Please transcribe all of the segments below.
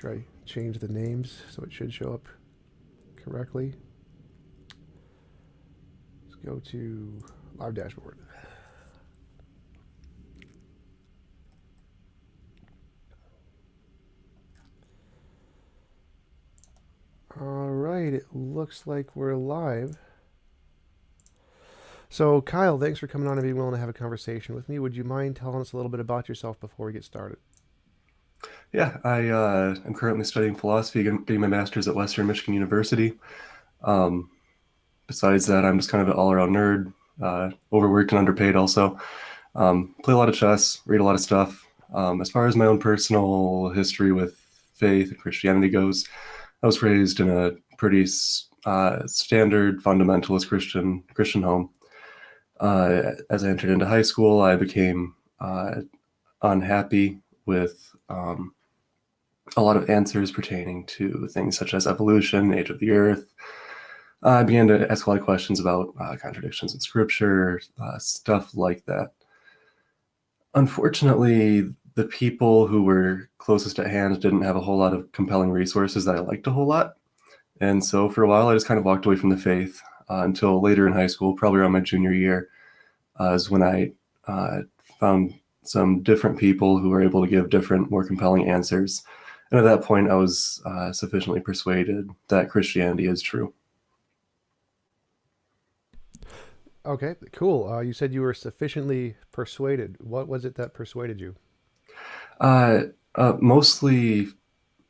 sure I change the names so it should show up correctly. Let's go to live dashboard. All right, it looks like we're live. So, Kyle, thanks for coming on and being willing to have a conversation with me. Would you mind telling us a little bit about yourself before we get started? Yeah, I'm currently studying philosophy, getting my master's at Western Michigan University. Um, Besides that, I'm just kind of an all-around nerd, overworked and underpaid also. Play a lot of chess, read a lot of stuff. As far as my own personal history with faith and Christianity goes, I was raised in a pretty standard fundamentalist Christian home. As I entered into high school, I became unhappy with a lot of answers pertaining to things such as evolution, age of the earth. I began to ask a lot of questions about contradictions in scripture, stuff like that. Unfortunately, the people who were closest at hand didn't have a whole lot of compelling resources that I liked a whole lot. And so for a while, I just kind of walked away from the faith until later in high school, probably around my junior year, is when I found some different people who were able to give different, more compelling answers. And at that point, I was sufficiently persuaded that Christianity is true. Okay, cool. You said you were sufficiently persuaded. What was it that persuaded you? Uh, Mostly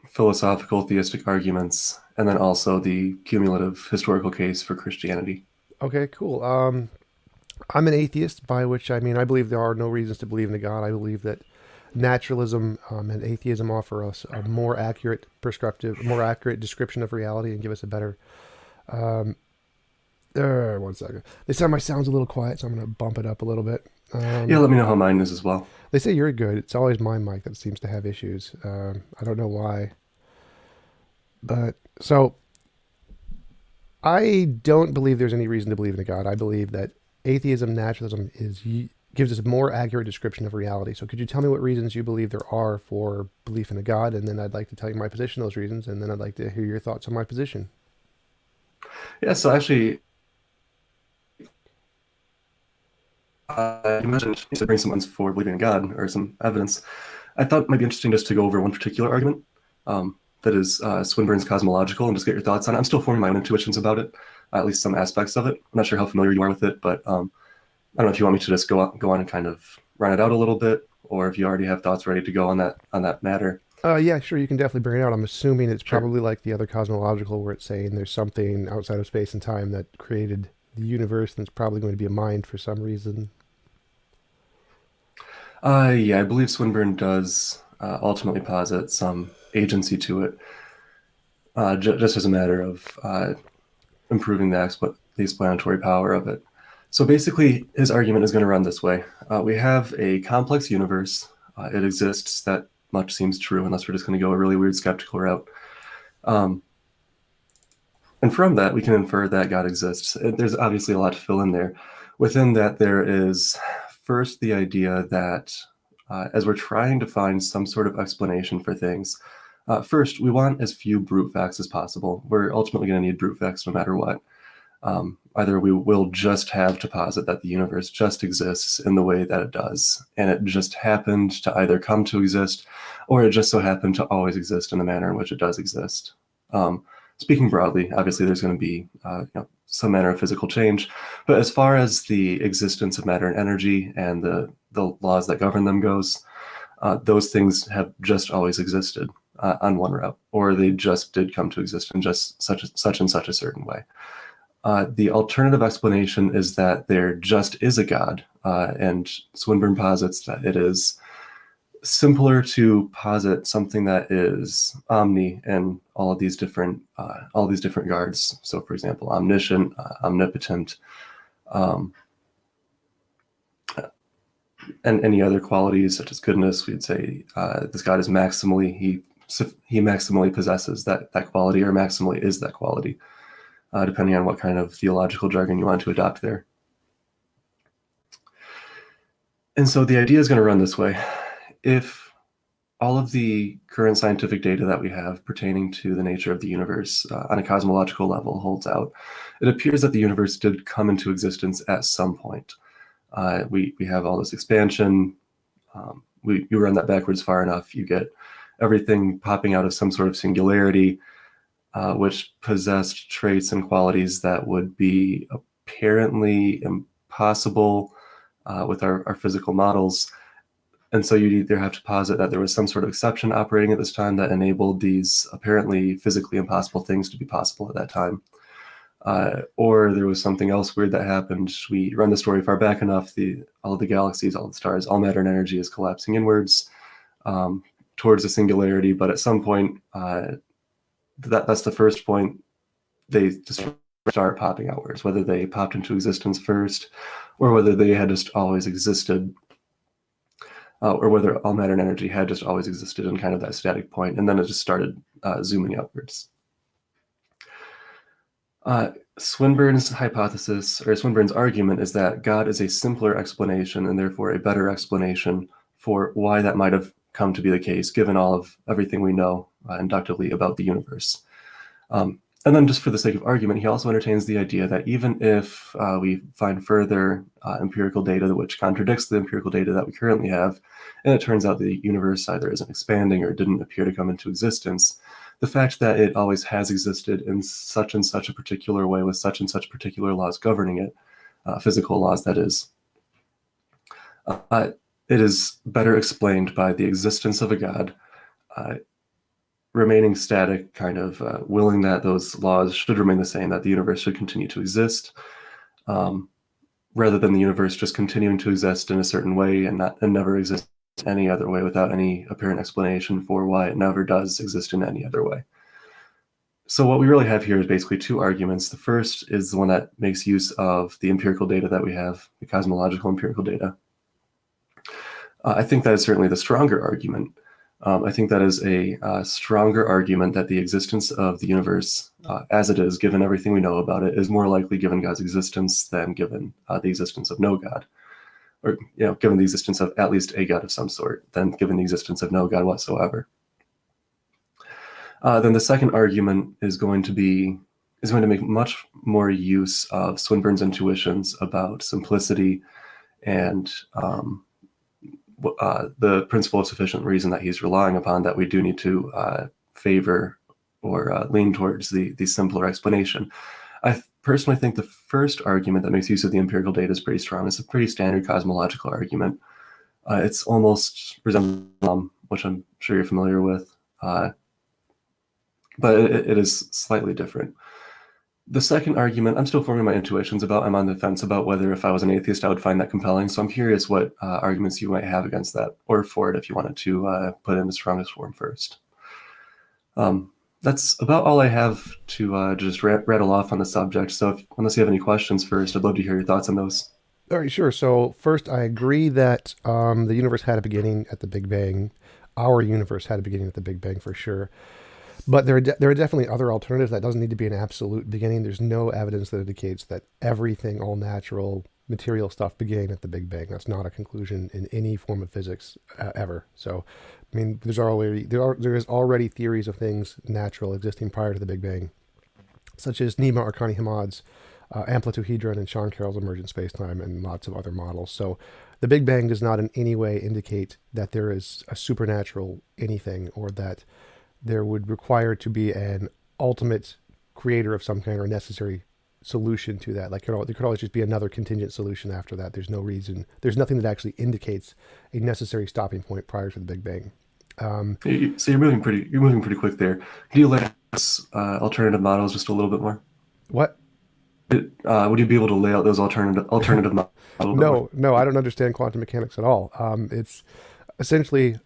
philosophical theistic arguments, and then also the cumulative historical case for Christianity. Okay, cool. I'm an atheist, by which I mean I believe there are no reasons to believe in a God. I believe that naturalism and atheism offer us a more accurate prescriptive, more accurate description of reality and give us a better. Um, 1 second. This time my sound's a little quiet, so I'm going to bump it up a little bit. Yeah, let me know how mine is as well. They say you're good. It's always my mic that seems to have issues. I don't know why. But so I don't believe there's any reason to believe in a God. I believe that atheism, naturalism gives us a more accurate description of reality. So could you tell me what reasons you believe there are for belief in a God? And then I'd like to tell you my position on those reasons, and then I'd like to hear your thoughts on my position. Yeah, so actually, you mentioned you said bring some evidence for believing in God or some evidence. I thought it might be interesting just to go over one particular argument that is Swinburne's cosmological and just get your thoughts on it. I'm still forming my own intuitions about it, at least some aspects of it. I'm not sure how familiar you are with it, but I don't know if you want me to just go on and kind of run it out a little bit, or if you already have thoughts ready to go on that matter. Yeah, sure. You can definitely bring it out. I'm assuming it's Sure. probably like the other cosmological, where it's saying there's something outside of space and time that created the universe, and it's probably going to be a mind for some reason. Yeah, I believe Swinburne does ultimately posit some agency to it, just as a matter of improving the explanatory power of it. So basically, his argument is going to run this way. We have a complex universe. It exists. That much seems true, unless we're just going to go a really weird skeptical route. Um, and from that, we can infer that God exists. There's obviously a lot to fill in there. Within that, there is first the idea that as we're trying to find some sort of explanation for things, first, we want as few brute facts as possible. We're ultimately going to need brute facts no matter what. Either we will just have to posit that the universe just exists in the way that it does, and it just happened to either come to exist, or it just so happened to always exist in the manner in which it does exist. Speaking broadly, obviously there's going to be some manner of physical change, but as far as the existence of matter and energy and the laws that govern them goes, those things have just always existed on one route, or they just did come to exist in just such and such a certain way. The alternative explanation is that there just is a God, and Swinburne posits that it is simpler to posit something that is omni in all these different guards. So, for example, omniscient, omnipotent, um, and any other qualities such as goodness. We'd say this God is maximally he maximally possesses that quality, or maximally is that quality, depending on what kind of theological jargon you want to adopt there. And so the idea is going to run this way. If all of the current scientific data that we have pertaining to the nature of the universe on a cosmological level holds out. It appears that the universe did come into existence at some point. We have all this expansion. You run that backwards far enough, you get everything popping out of some sort of singularity, which possessed traits and qualities that would be apparently impossible with our physical models. And so you'd either have to posit that there was some sort of exception operating at this time that enabled these apparently physically impossible things to be possible at that time. Or there was something else weird that happened. We run the story far back enough, all of the galaxies, all the stars, all matter and energy is collapsing inwards towards a singularity. But at some point, that's the first point, they just start popping outwards, whether they popped into existence first or whether they had just always existed. Or whether all matter and energy had just always existed in kind of that static point, and then it just started zooming upwards. Swinburne's hypothesis, or Swinburne's argument, is that God is a simpler explanation and therefore a better explanation for why that might have come to be the case, given all of everything we know inductively about the universe. And then just for the sake of argument, he also entertains the idea that even if we find further empirical data which contradicts the empirical data that we currently have, and it turns out the universe either isn't expanding or didn't appear to come into existence, the fact that it always has existed in such and such a particular way with such and such particular laws governing it, physical laws that is, it is better explained by the existence of a God, remaining static, kind of willing that those laws should remain the same, that the universe should continue to exist, rather than the universe just continuing to exist in a certain way and never exist any other way without any apparent explanation for why it never does exist in any other way. So what we really have here is basically two arguments. The first is the one that makes use of the empirical data that we have, the cosmological empirical data. I think that is certainly the stronger argument. I think that is a stronger argument that the existence of the universe, as it is, given everything we know about it, is more likely given God's existence than given the existence of no God, or given the existence of at least a God of some sort, than given the existence of no God whatsoever. Then the second argument is going to make much more use of Swinburne's intuitions about simplicity and the principle of sufficient reason that he's relying upon, that we do need to favor or lean towards the simpler explanation. I personally think the first argument that makes use of the empirical data is pretty strong. It's a pretty standard cosmological argument. It's almost resembling, which I'm sure you're familiar with, but it is slightly different. The second argument, I'm still forming my intuitions about. I'm on the fence about whether if I was an atheist, I would find that compelling. So I'm curious what arguments you might have against that, or for it if you wanted to put it in the strongest form first. That's about all I have to just rattle off on the subject. So unless you have any questions first, I'd love to hear your thoughts on those. All right, sure. So first, I agree that the universe had a beginning at the Big Bang. Our universe had a beginning at the Big Bang for sure. But there are definitely other alternatives. That doesn't need to be an absolute beginning. There's no evidence that indicates that everything, all natural material stuff, began at the Big Bang. That's not a conclusion in any form of physics ever. So, I mean, there is already theories of things natural existing prior to the Big Bang, such as Nima Arkani Hamad's amplituhedron and Sean Carroll's emergent spacetime, and lots of other models. So, the Big Bang does not in any way indicate that there is a supernatural anything, or that there would require to be an ultimate creator of some kind or necessary solution to that. Like there could always just be another contingent solution after that. There's no reason. There's nothing that actually indicates a necessary stopping point prior to the Big Bang. So you're moving pretty quick there. Can you lay out those alternative models just a little bit more? What? Would you be able to lay out those alternative models? No, I don't understand quantum mechanics at all. It's essentially,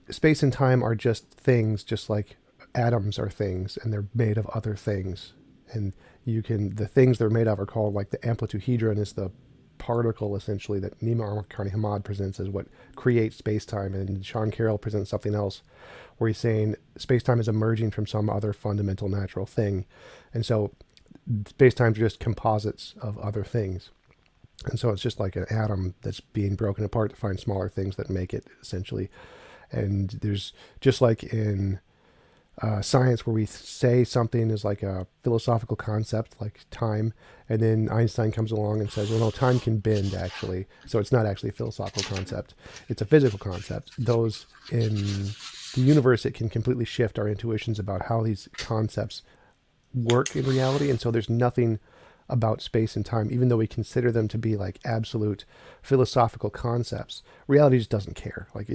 space and time are just things, just like atoms are things, and they're made of other things. And the things they're made of are called, like the amplituhedron is the particle essentially that Nima Arkani Hamad presents as what creates space-time, and Sean Carroll presents something else where he's saying space-time is emerging from some other fundamental natural thing. And so space-time's just composites of other things. And so it's just like an atom that's being broken apart to find smaller things that make it, essentially. And there's just like in science where we say something is like a philosophical concept like time, and then Einstein comes along and says, well, no, time can bend actually, so it's not actually a philosophical concept, it's a physical concept. Those in the universe, it can completely shift our intuitions about how these concepts work in reality. And so there's nothing about space and time, even though we consider them to be like absolute philosophical concepts, reality just doesn't care. Like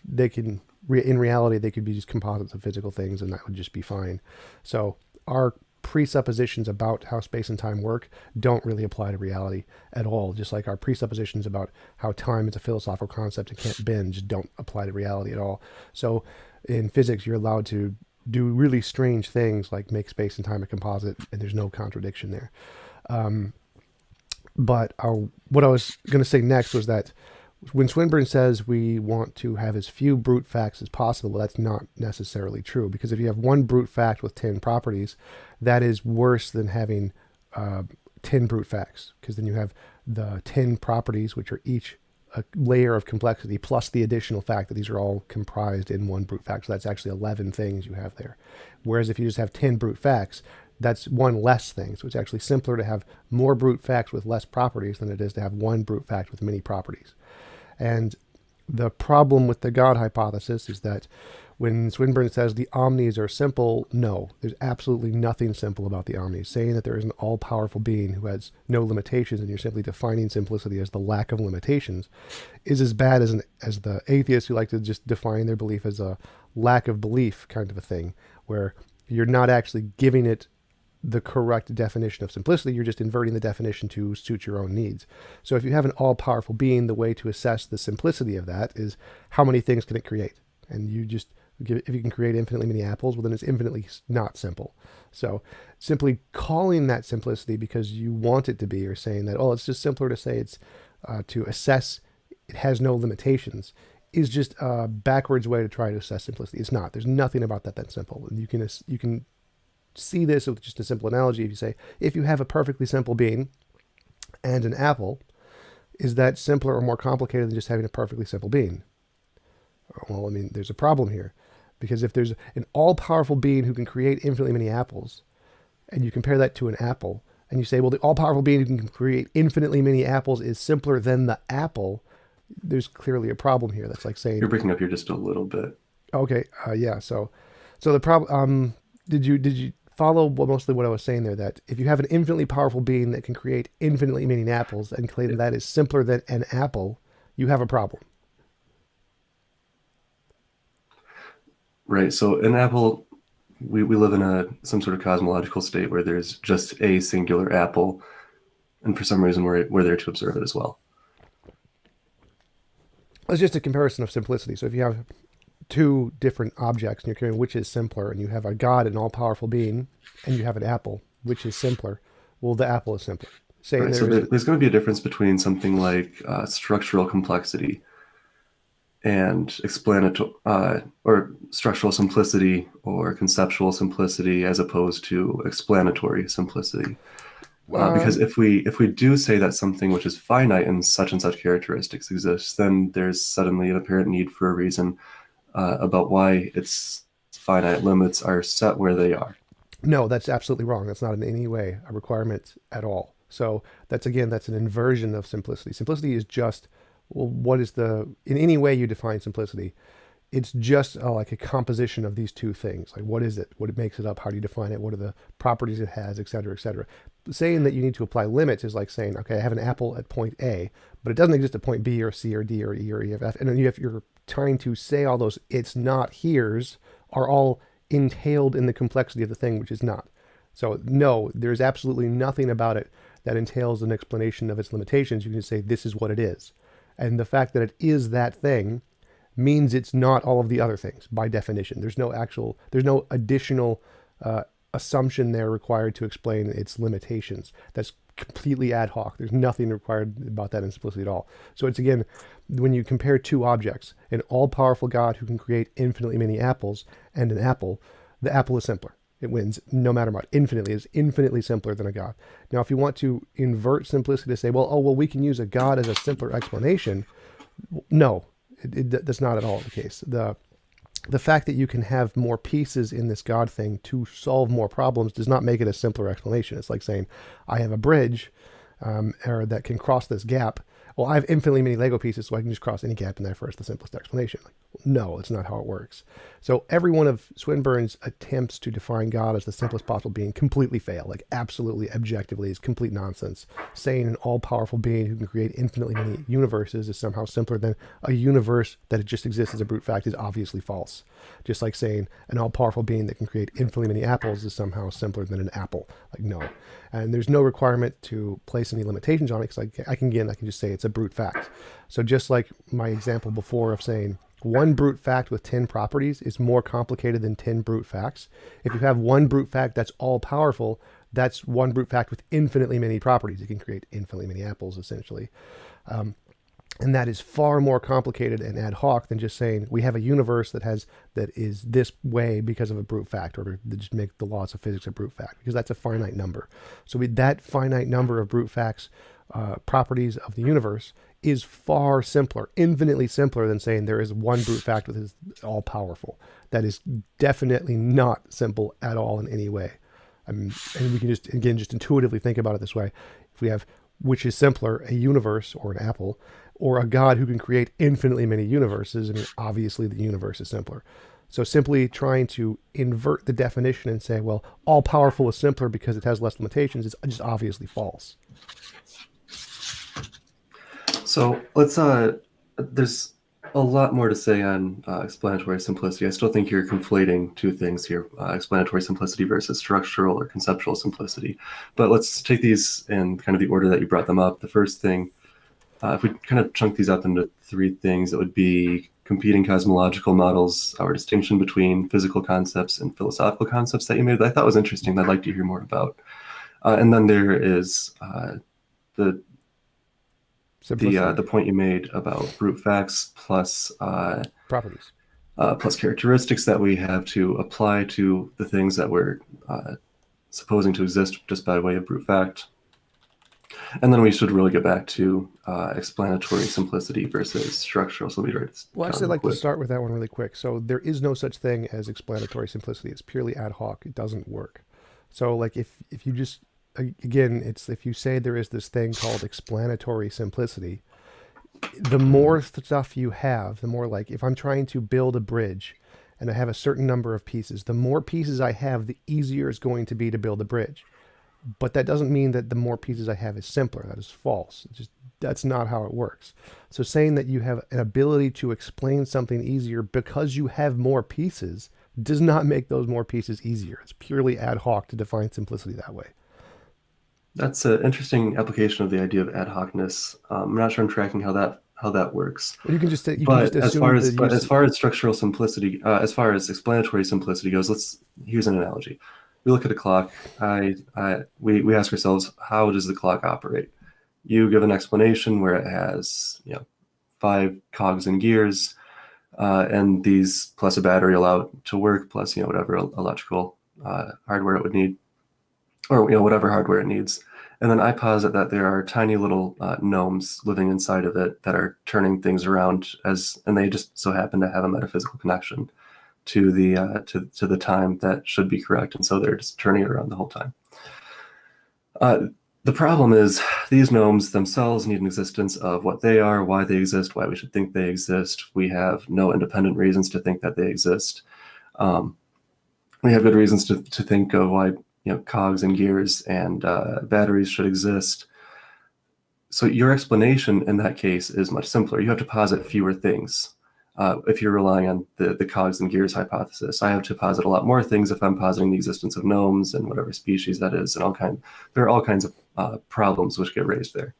they can, in reality, they could be just composites of physical things, and that would just be fine. So our presuppositions about how space and time work don't really apply to reality at all. Just like our presuppositions about how time is a philosophical concept and can't bend just don't apply to reality at all. So in physics, you're allowed to do really strange things like make space and time a composite, and there's no contradiction there. But what I was going to say next was that when Swinburne says we want to have as few brute facts as possible, that's not necessarily true, because if you have one brute fact with 10 properties, that is worse than having 10 brute facts, because then you have the 10 properties, which are each a layer of complexity, plus the additional fact that these are all comprised in one brute fact. So that's actually 11 things you have there. Whereas if you just have 10 brute facts, that's one less thing. So it's actually simpler to have more brute facts with less properties than it is to have one brute fact with many properties. And the problem with the God hypothesis is that when Swinburne says the omnis are simple, no, there's absolutely nothing simple about the omnis. Saying that there is an all-powerful being who has no limitations and you're simply defining simplicity as the lack of limitations is as bad as the atheists who like to just define their belief as a lack of belief kind of a thing, where you're not actually giving it the correct definition of simplicity, you're just inverting the definition to suit your own needs. So if you have an all-powerful being, the way to assess the simplicity of that is how many things can it create? And you just, if you can create infinitely many apples, well then it's infinitely not simple. So simply calling that simplicity because you want it to be, or saying that, oh, it's just simpler to say it's to assess it has no limitations, is just a backwards way to try to assess simplicity. It's not. There's nothing about that that's simple. And you can see this with just a simple analogy. If you say, if you have a perfectly simple being and an apple, is that simpler or more complicated than just having a perfectly simple being? Well, I mean, there's a problem here, because if there's an all-powerful being who can create infinitely many apples, and you compare that to an apple, and you say, well, the all-powerful being who can create infinitely many apples is simpler than the apple, there's clearly a problem here. That's like saying, You're breaking up here just a little bit. Okay, yeah. So the problem. Did you follow mostly what I was saying there? That if you have an infinitely powerful being that can create infinitely many apples and claim that is simpler than an apple, you have a problem. Right. So an apple, we live in some sort of cosmological state where there's just a singular apple, and for some reason we're there to observe it as well. It's just a comparison of simplicity. So if you have two different objects and you're comparing which is simpler, and you have a God, an all-powerful being, and you have an apple, which is simpler, well, the apple is simpler. Right. So there's going to be a difference between something like structural complexity and explanatory or structural simplicity or conceptual simplicity as opposed to explanatory simplicity. Because if we do say that something which is finite and such characteristics exists, then there's suddenly an apparent need for a reason about why its finite limits are set where they are. No, that's absolutely wrong. That's not in any way a requirement at all. So that's an inversion of simplicity. Simplicity is just, well, in any way you define simplicity, it's just like a composition of these two things. Like, what is it? What it makes it up? How do you define it? What are the properties it has, et cetera, et cetera. Saying that you need to apply limits is like saying, okay, I have an apple at point A, but it doesn't exist at point B or C or D or E or E or F. And then you're trying to say all those it's not here's are all entailed in the complexity of the thing, which is not. So no, there's absolutely nothing about it that entails an explanation of its limitations. You can just say this is what it is. And the fact that it is that thing means it's not all of the other things by definition. There's no additional assumption there required to explain its limitations. That's completely ad hoc. There's nothing required about that in simplicity at all. So it's, again, when you compare two objects, an all-powerful God who can create infinitely many apples and an apple, the apple is simpler. It wins no matter what. Infinitely is infinitely simpler than a God. Now, if you want to invert simplicity to say, well, we can use a God as a simpler explanation, no. That's not at all the case. The fact that you can have more pieces in this God thing to solve more problems does not make it a simpler explanation. It's like saying, I have a bridge or that can cross this gap. Well, I have infinitely many Lego pieces, so I can just cross any gap in there first, the simplest explanation. Like, no, it's not how it works. So every one of Swinburne's attempts to define God as the simplest possible being completely fail, like absolutely, objectively, is complete nonsense. Saying an all-powerful being who can create infinitely many universes is somehow simpler than a universe that just exists as a brute fact is obviously false. Just like saying an all-powerful being that can create infinitely many apples is somehow simpler than an apple. Like, no. And there's no requirement to place any limitations on it, because I can just say it's a brute fact. So just like my example before of saying one brute fact with 10 properties is more complicated than 10 brute facts. If you have one brute fact that's all powerful, that's one brute fact with infinitely many properties. It can create infinitely many apples, essentially. And that is far more complicated and ad hoc than just saying we have a universe that is this way because of a brute fact, or to just make the laws of physics a brute fact, because that's a finite number. So with that finite number of brute facts, properties of the universe is far simpler, infinitely simpler than saying there is one brute fact that is all powerful. That is definitely not simple at all in any way. I mean, and we can just, again, just intuitively think about it this way. If we have, which is simpler, a universe or an apple, or a God who can create infinitely many universes, I mean, obviously the universe is simpler. So simply trying to invert the definition and say, well, all powerful is simpler because it has less limitations is just obviously false. So there's a lot more to say on explanatory simplicity. I still think you're conflating two things here, explanatory simplicity versus structural or conceptual simplicity. But let's take these in kind of the order that you brought them up. The first thing, if we kind of chunk these up into three things, it would be competing cosmological models, our distinction between physical concepts and philosophical concepts that you made that I thought was interesting, that I'd like to hear more about. And then there is the point you made about brute facts plus properties, plus characteristics that we have to apply to the things that we're supposing to exist just by way of brute fact. And then we should really get back to explanatory simplicity versus structural. So well, actually, I'd like to start with that one really quick. So there is no such thing as explanatory simplicity. It's purely ad hoc. It doesn't work. So like if you just, again, it's if you say there is this thing called explanatory simplicity, the more stuff you have, the more, like if I'm trying to build a bridge and I have a certain number of pieces, the more pieces I have, the easier it's going to be to build a bridge. But that doesn't mean that the more pieces I have is simpler. That is false. That's not how it works. So saying that you have an ability to explain something easier because you have more pieces does not make those more pieces easier. It's purely ad hoc to define simplicity that way. That's an interesting application of the idea of ad hocness. I'm not sure I'm tracking how that works. Well, you can just as far as structural simplicity, as far as explanatory simplicity goes, here's an analogy. We look at a clock. We ask ourselves, how does the clock operate? You give an explanation where it has 5 cogs and gears, and these plus a battery allow it to work, plus whatever electrical hardware it would need, or whatever hardware it needs. And then I posit that there are tiny little gnomes living inside of it that are turning things around, and they just so happen to have a metaphysical connection to the time that should be correct, and so they're just turning it around the whole time. The problem is these gnomes themselves need an existence of what they are, why they exist, why we should think they exist. We have no independent reasons to think that they exist. We have good reasons to think of why cogs and gears and batteries should exist. So your explanation in that case is much simpler. You have to posit fewer things. If you're relying on the cogs and gears hypothesis, I have to posit a lot more things if I'm positing the existence of gnomes and whatever species that is, and there are all kinds of problems which get raised there.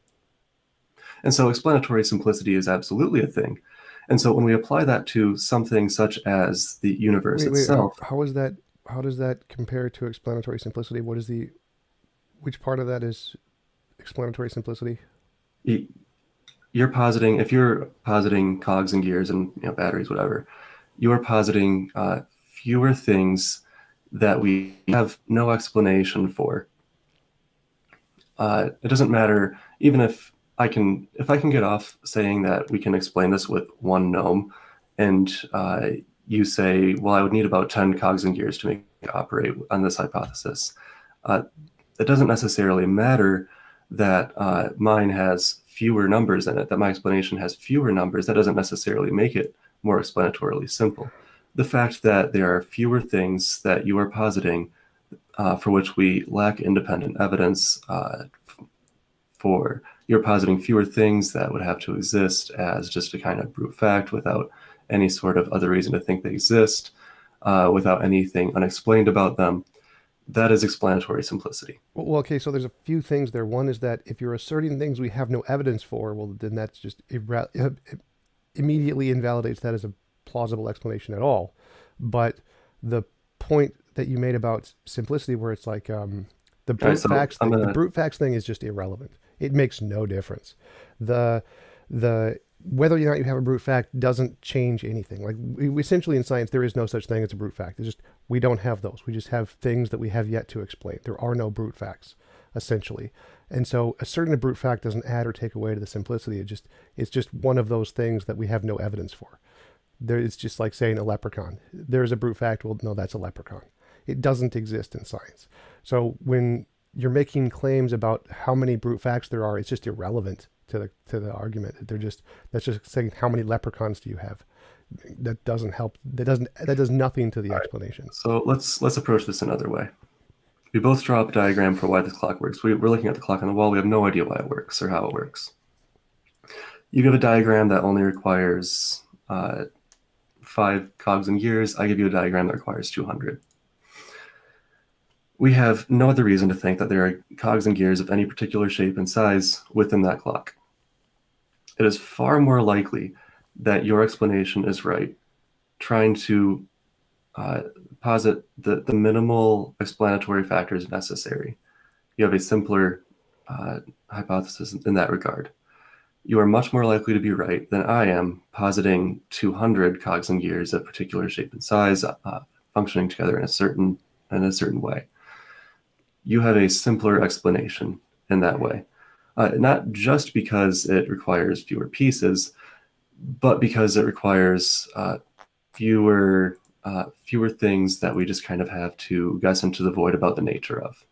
And so explanatory simplicity is absolutely a thing. And so when we apply that to something such as the universe itself, how does that compare to explanatory simplicity? Which part of that is explanatory simplicity? If you're positing cogs and gears and batteries, whatever, you're positing fewer things that we have no explanation for. It doesn't matter, even if if I can get off saying that we can explain this with one gnome, and you say, well, I would need about 10 cogs and gears to make it operate on this hypothesis. Uh, it doesn't necessarily matter that mine has fewer numbers in it, that my explanation has fewer numbers. That doesn't necessarily make it more explanatorily simple. The fact that there are fewer things that you are positing for which we lack independent evidence for, you're positing fewer things that would have to exist as just a kind of brute fact without any sort of other reason to think they exist, without anything unexplained about them. That is explanatory simplicity. Well, okay, so there's a few things there. One is that if you're asserting things we have no evidence for, well, then that's just immediately invalidates that as a plausible explanation at all. But the point that you made about simplicity, where it's like the brute facts thing, the brute facts thing is just irrelevant. It makes no difference. The whether or not you have a brute fact doesn't change anything. Like we essentially in science, there is no such thing as a brute fact. It's just we don't have those. We just have things that we have yet to explain. There are no brute facts, essentially. And so asserting a brute fact doesn't add or take away to the simplicity. It's just one of those things that we have no evidence for. It's just like saying a leprechaun. There's a brute fact. Well, no, that's a leprechaun. It doesn't exist in science. So when you're making claims about how many brute facts there are, it's just irrelevant to the argument. That's just saying how many leprechauns do you have. That doesn't help. That does nothing to the explanation. So let's approach this another way. We both draw up a diagram for why this clock works. We're looking at the clock on the wall. We have no idea why it works or how it works. You give a diagram that only requires 5 cogs and gears. I give you a diagram that requires 200. We have no other reason to think that there are cogs and gears of any particular shape and size within that clock. It is far more likely that your explanation is right, trying to posit the minimal explanatory factors necessary. You have a simpler hypothesis in that regard. You are much more likely to be right than I am positing 200 cogs and gears of particular shape and size functioning together in a certain way. You have a simpler explanation in that way, not just because it requires fewer pieces, but because it requires fewer things that we just kind of have to guess into the void about the nature of.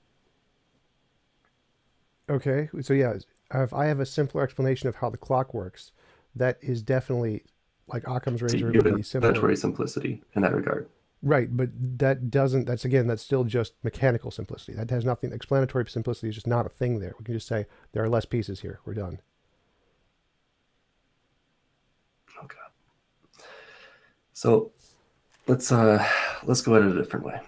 Okay, so yeah, if I have a simpler explanation of how the clock works, that is definitely like Occam's razor. You have explanatory simplicity in that regard. Right, but that's still just mechanical simplicity. That has nothing, explanatory simplicity is just not a thing there. We can just say there are less pieces here. We're done. Okay. So let's go at it a different way.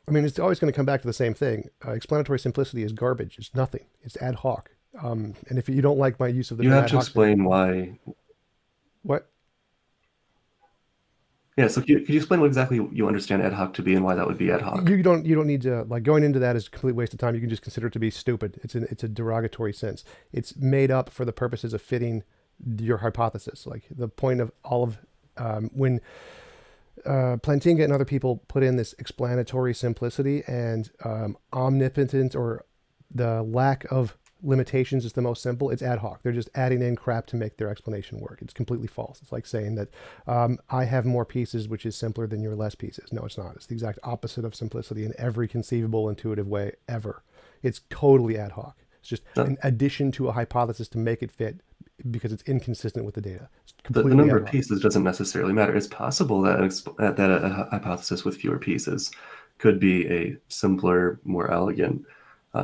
I mean, it's always going to come back to the same thing. Explanatory simplicity is garbage. It's nothing. It's ad hoc. And if you don't like my use of the term ad hoc, you have to explain why. What? Yeah, so could you explain what exactly you understand ad hoc to be and why that would be ad hoc? You don't need to, like, going into that is a complete waste of time. You can just consider it to be stupid. It's a derogatory sense. It's made up for the purposes of fitting your hypothesis. Like the point of all of when Plantinga and other people put in this explanatory simplicity and omnipotent, or the lack of limitations is the most simple. It's ad hoc. They're just adding in crap to make their explanation work. It's completely false. It's like saying that I have more pieces, which is simpler than your less pieces. No, it's not. It's the exact opposite of simplicity in every conceivable intuitive way ever. It's totally ad hoc. It's just an addition to a hypothesis to make it fit because it's inconsistent with the data. The number of pieces doesn't necessarily matter. It's possible that a hypothesis with fewer pieces could be a simpler, more elegant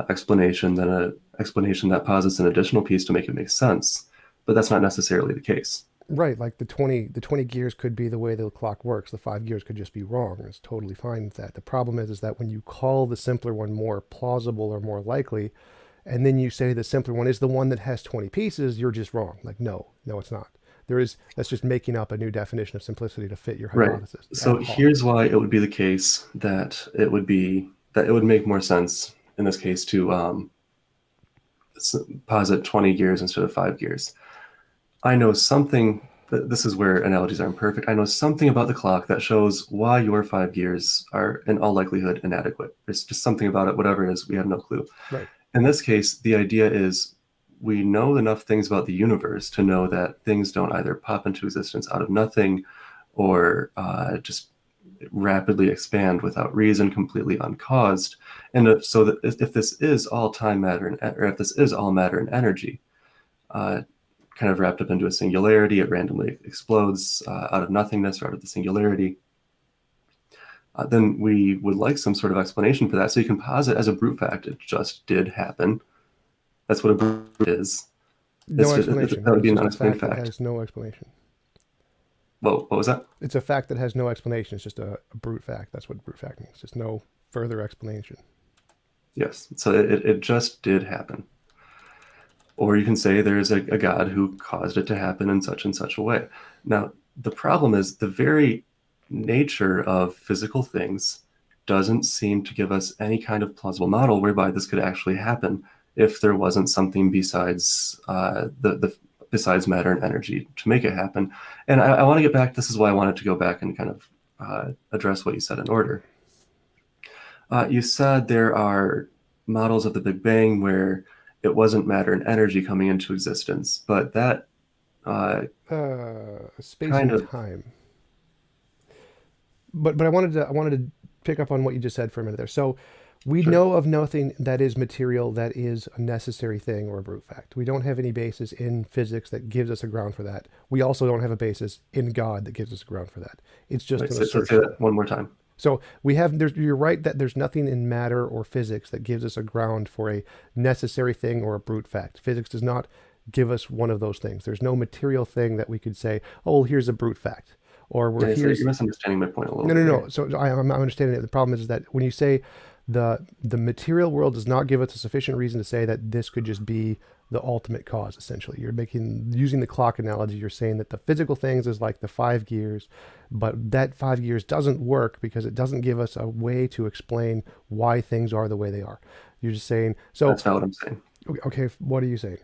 explanation than an explanation that posits an additional piece to make it make sense, but that's not necessarily the case. Right, like the 20 gears could be the way the clock works. The 5 gears could just be wrong. It's totally fine with that. The problem is that when you call the simpler one more plausible or more likely, and then you say the simpler one is the one that has 20 pieces, you're just wrong. Like, no, it's not. That's just making up a new definition of simplicity to fit your hypothesis. Right. So here's why it would be the case that it would make more sense in this case to posit 20 gears instead of 5 gears. I know something, this is where analogies are imperfect. I know something about the clock that shows why your 5 gears are in all likelihood inadequate. There's just something about it, whatever it is, we have no clue. Right. In this case, the idea is we know enough things about the universe to know that things don't either pop into existence out of nothing or just rapidly expand without reason, completely uncaused. And if this is all time, matter, or if this is all matter and energy, kind of wrapped up into a singularity, it randomly explodes out of nothingness or out of the singularity, then we would like some sort of explanation for that. So you can posit as a brute fact, it just did happen. That's what a brute is. No explanation. That would be an It's just a unexplained fact that fact. has no explanation. What was that? It's a fact that has no explanation. It's just a brute fact. That's what brute fact means. Just no further explanation. Yes. So it just did happen. Or you can say there's a God who caused it to happen in such and such a way. Now, the problem is the very nature of physical things doesn't seem to give us any kind of plausible model whereby this could actually happen if there wasn't something besides besides matter and energy to make it happen. And I want to get back. This is why I wanted to go back and kind of address what you said in order. You said there are models of the Big Bang where it wasn't matter and energy coming into existence, but that space kind and of time. But I wanted to pick up on what you just said for a minute there. So we Sure. know of nothing that is material that is a necessary thing or a brute fact. We don't have any basis in physics that gives us a ground for that. We also don't have a basis in God that gives us a ground for that. It's just Wait, an say assertion. that one more time. So you're right that there's nothing in matter or physics that gives us a ground for a necessary thing or a brute fact. Physics does not give us one of those things. There's no material thing that we could say, oh, well, here's a brute fact. Or Yeah, so here's you're misunderstanding my point a little no, bit no, here. no. So I'm understanding it. The problem is that when you say the material world does not give us a sufficient reason to say that this could just be the ultimate cause, essentially. You're using the clock analogy, you're saying that the physical things is like the 5 gears, but that 5 gears doesn't work because it doesn't give us a way to explain why things are the way they are. You're just saying, so, That's not what I'm saying. okay, what are you saying?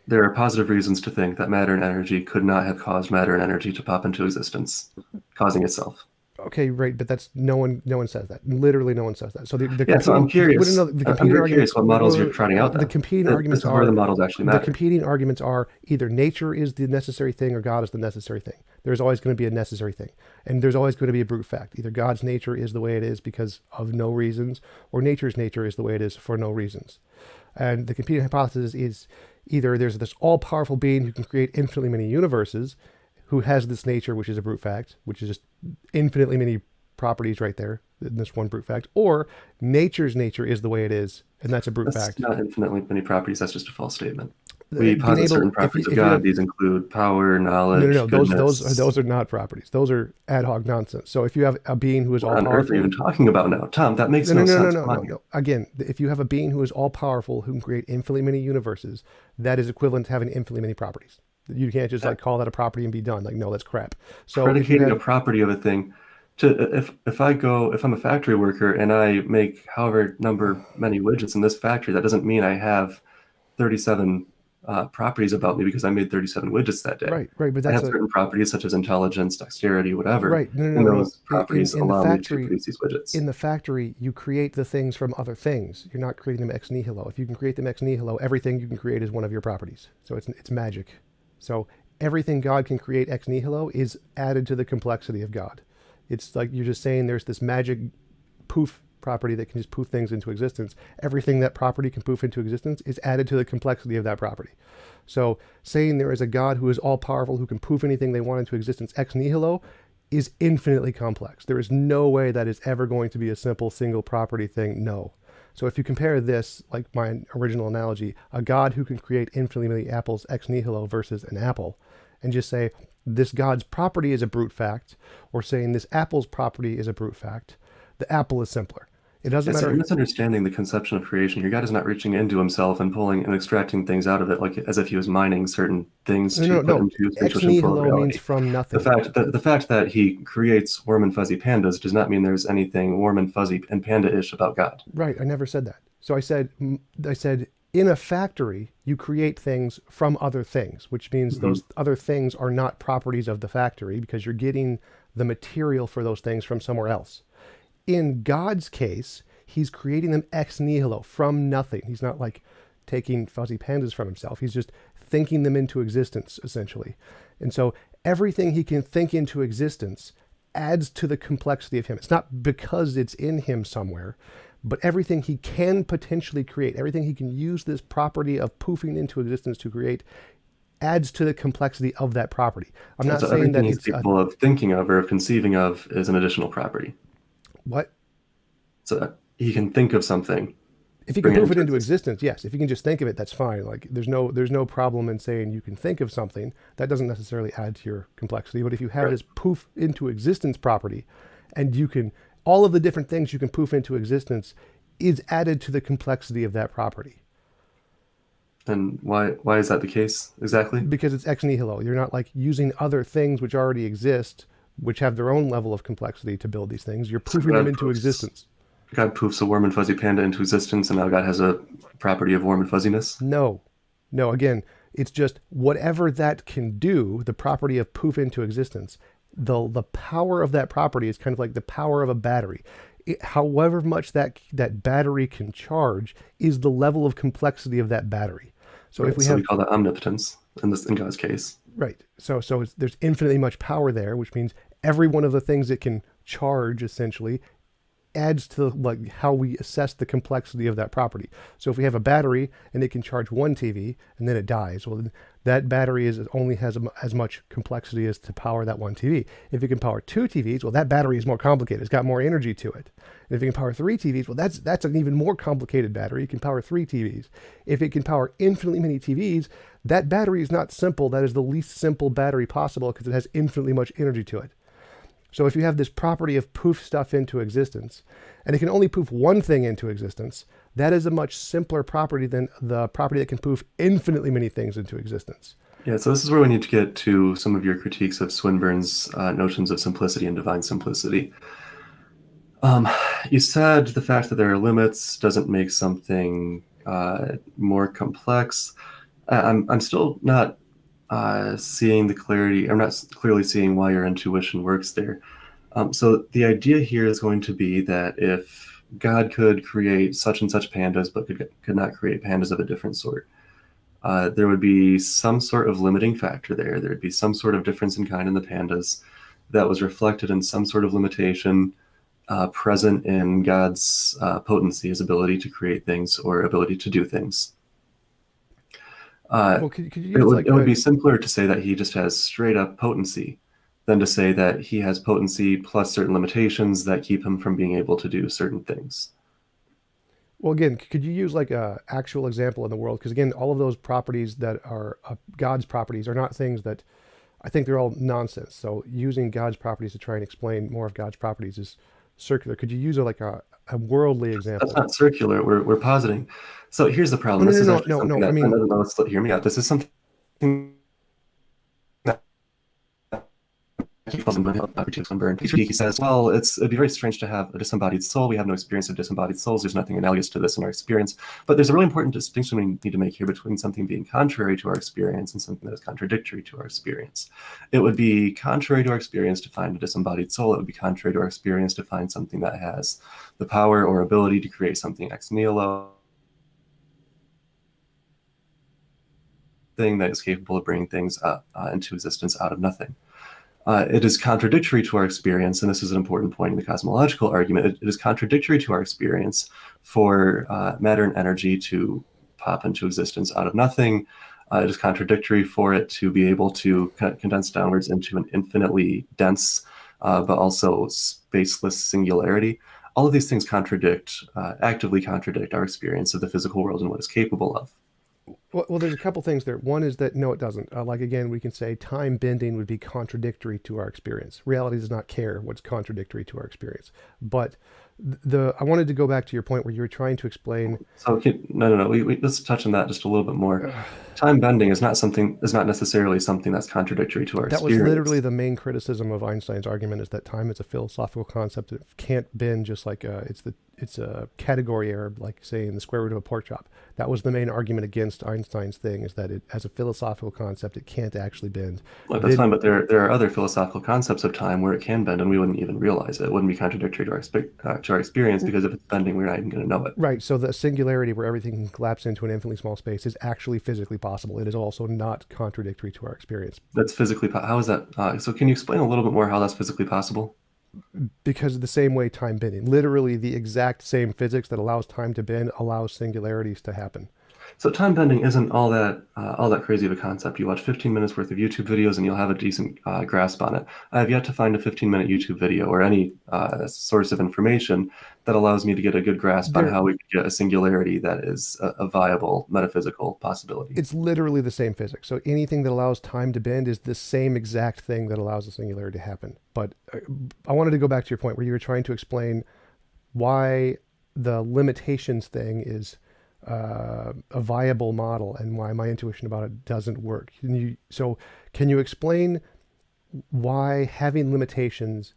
There are positive reasons to think that matter and energy could not have caused matter and energy to pop into existence, causing itself. Okay, right, but that's no one says that. Literally, no one says that. So the Yeah, so I'm competing, curious. the I'm competing very arguments. curious what models you're trotting out The then. competing This arguments is where the are models actually the matter. competing arguments are either nature is the necessary thing or God is the necessary thing. There's always going to be a necessary thing, and there's always going to be a brute fact. Either God's nature is the way it is because of no reasons, or nature's nature is the way it is for no reasons. And the competing hypothesis is either there's this all-powerful being who can create infinitely many universes, who has this nature, which is a brute fact, which is just infinitely many properties right there in this one brute fact, or nature's nature is the way it is, and that's a brute That's fact. not infinitely many properties. That's just a false statement. We Being posit able, certain if properties of you God. have These include power, no, no, knowledge, no, goodness. those are not properties. Those are ad hoc nonsense. So if you have a being who is all What on earth are you powerful, even talking about now? Tom, that makes no, no, no no, no, sense. no, Why? no, no. Again, if you have a being who is all powerful, who can create infinitely many universes, that is equivalent to having infinitely many properties. You can't just like call that a property and be done. Like, no, that's crap. So if you Predicating a have property of a thing to if I'm a factory worker and I make however number many widgets in this factory, that doesn't mean I have 37 properties about me because I made 37 widgets that day. right, but I that's have a certain properties such as intelligence, dexterity, whatever, right. No, no, and no, no. those properties In the allow me to factory, produce these widgets. in the factory, you create the things from other things. You're not creating them ex nihilo. If you can create them ex nihilo, everything you can create is one of your properties. So it's magic. So everything God can create ex nihilo is added to the complexity of God. It's like you're just saying there's this magic poof property that can just poof things into existence. Everything that property can poof into existence is added to the complexity of that property. So saying there is a God who is all powerful, who can poof anything they want into existence ex nihilo, is infinitely complex. There is no way that is ever going to be a simple single property thing. No. So if you compare this, like my original analogy, a God who can create infinitely many apples ex nihilo versus an apple, and just say this God's property is a brute fact, or saying this apple's property is a brute fact, the apple is simpler. It doesn't So you're matter. misunderstanding the conception of creation. Your God is not reaching into himself and pulling and extracting things out of it, like as if he was mining certain things No, to no, put no. into Ex spatial temporal nihilo means reality. from The nothing. fact that he creates warm and fuzzy pandas does not mean there's anything warm and fuzzy and panda-ish about God. Right. I never said that. So I said in a factory, you create things from other things, which means Mhm. those other things are not properties of the factory because you're getting the material for those things from somewhere else. In God's case, he's creating them ex nihilo from nothing. He's not like taking fuzzy pandas from himself. He's just thinking them into existence, essentially. And so everything he can think into existence adds to the complexity of him. It's not because it's in him somewhere, but everything he can potentially create, everything he can use this property of poofing into existence to create, adds to the complexity of that property. I'm not So saying that everything he's it's capable of thinking of or of conceiving of is an additional property. what So he can think of something, if you can bring it poof it into into existence. existence. Yes, if you can just think of it, that's fine. Like there's no problem in saying you can think of something. That doesn't necessarily add to your complexity. But if you have Right. this poof into existence property, and you can all of the different things you can poof into existence is added to the complexity of that property. And why is that the case exactly? Because it's ex nihilo. You're not like using other things which already exist, which have their own level of complexity to build these things. You're So proofing them into existence. God poofs a warm and fuzzy panda into existence, and now God has a property of warm and fuzziness. No, no. Again, it's just whatever that can do. The property of poof into existence. The power of that property is kind of like the power of a battery. However much that battery can charge is the level of complexity of that battery. So Right. if we So have we call that omnipotence in God's case. right, so there's infinitely much power there, which means every one of the things it can charge essentially adds to like how we assess the complexity of that property. So if we have a battery and it can charge one TV and then it dies, well, then that battery only has as much complexity as to power that one TV. If it can power two TVs, well, that battery is more complicated. It's got more energy to it. And if it can power three TVs, well, that's an even more complicated battery. It can power three TVs. If it can power infinitely many TVs, that battery is not simple. That is the least simple battery possible because it has infinitely much energy to it. So if you have this property of poof stuff into existence, and it can only poof one thing into existence, that is a much simpler property than the property that can poof infinitely many things into existence. Yeah, so this is where we need to get to some of your critiques of Swinburne's notions of simplicity and divine simplicity. You said the fact that there are limits doesn't make something more complex. I'm still not seeing the clarity. I'm not clearly seeing why your intuition works there. So the idea here is going to be that if God could create such and such pandas, but could not create pandas of a different sort, there would be some sort of limiting factor there. There would be some sort of difference in kind in the pandas that was reflected in some sort of limitation present in God's potency, his ability to create things or ability to do things. Well, could you use it would be simpler to say that he just has straight up potency than to say that he has potency plus certain limitations that keep him from being able to do certain things. well, again, could you use like a actual example in the world? Because again, all of those properties that are God's properties are not things that I think they're all nonsense. So using God's properties to try and explain more of God's properties is circular. Could you use a worldly example? That's not circular. We're positing. So here's the problem. No, This no, is no, actually no, something no. that I mean, no, let's hear me out. This is something that he says, well, it'd be very strange to have a disembodied soul. We have no experience of disembodied souls. There's nothing analogous to this in our experience. But there's a really important distinction we need to make here between something being contrary to our experience and something that is contradictory to our experience. It would be contrary to our experience to find a disembodied soul. It would be contrary to our experience to find something that has the power or ability to create something ex nihilo, thing that is capable of bringing things into existence out of nothing. It is contradictory to our experience, and this is an important point in the cosmological argument. It is contradictory to our experience for matter and energy to pop into existence out of nothing. It is contradictory for it to be able to condense downwards into an infinitely dense, but also spaceless singularity. All of these things actively contradict our experience of the physical world and what it's capable of. well, there's a couple things there. One is that no, it doesn't. Like again, we can say time bending would be contradictory to our experience. Reality does not care what's contradictory to our experience. But I wanted to go back to your point where you were trying to explain. So no. Let's touch on that just a little bit more. Time bending is not necessarily something that's contradictory to our That was experience. literally the main criticism of Einstein's argument, is that time is a philosophical concept that can't bend, just like it's a category error, like saying the square root of a pork chop. That was the main argument against Einstein's thing, is that it, as a philosophical concept, it can't actually bend. Look, that's Then fine, but there are other philosophical concepts of time where it can bend, and we wouldn't even realize it. It wouldn't be contradictory to our experience, because if it's bending, we're not even going to know it. right, so the singularity where everything can collapse into an infinitely small space is actually physically possible. It is also not contradictory to our experience That's physically how is that? So can you explain a little bit more how that's physically possible? because of the same way time bending, literally the exact same physics that allows time to bend allows singularities to happen. So time bending isn't all that crazy of a concept. You watch 15 minutes worth of YouTube videos and you'll have a decent grasp on it. I have yet to find a 15-minute YouTube video or any source of information that allows me to get a good grasp on There, how we could get a singularity that is a viable metaphysical possibility. it's literally the same physics. So anything that allows time to bend is the same exact thing that allows a singularity to happen. But I wanted to go back to your point where you were trying to explain why the limitations thing is a viable model and why my intuition about it doesn't work. Can you explain why having limitations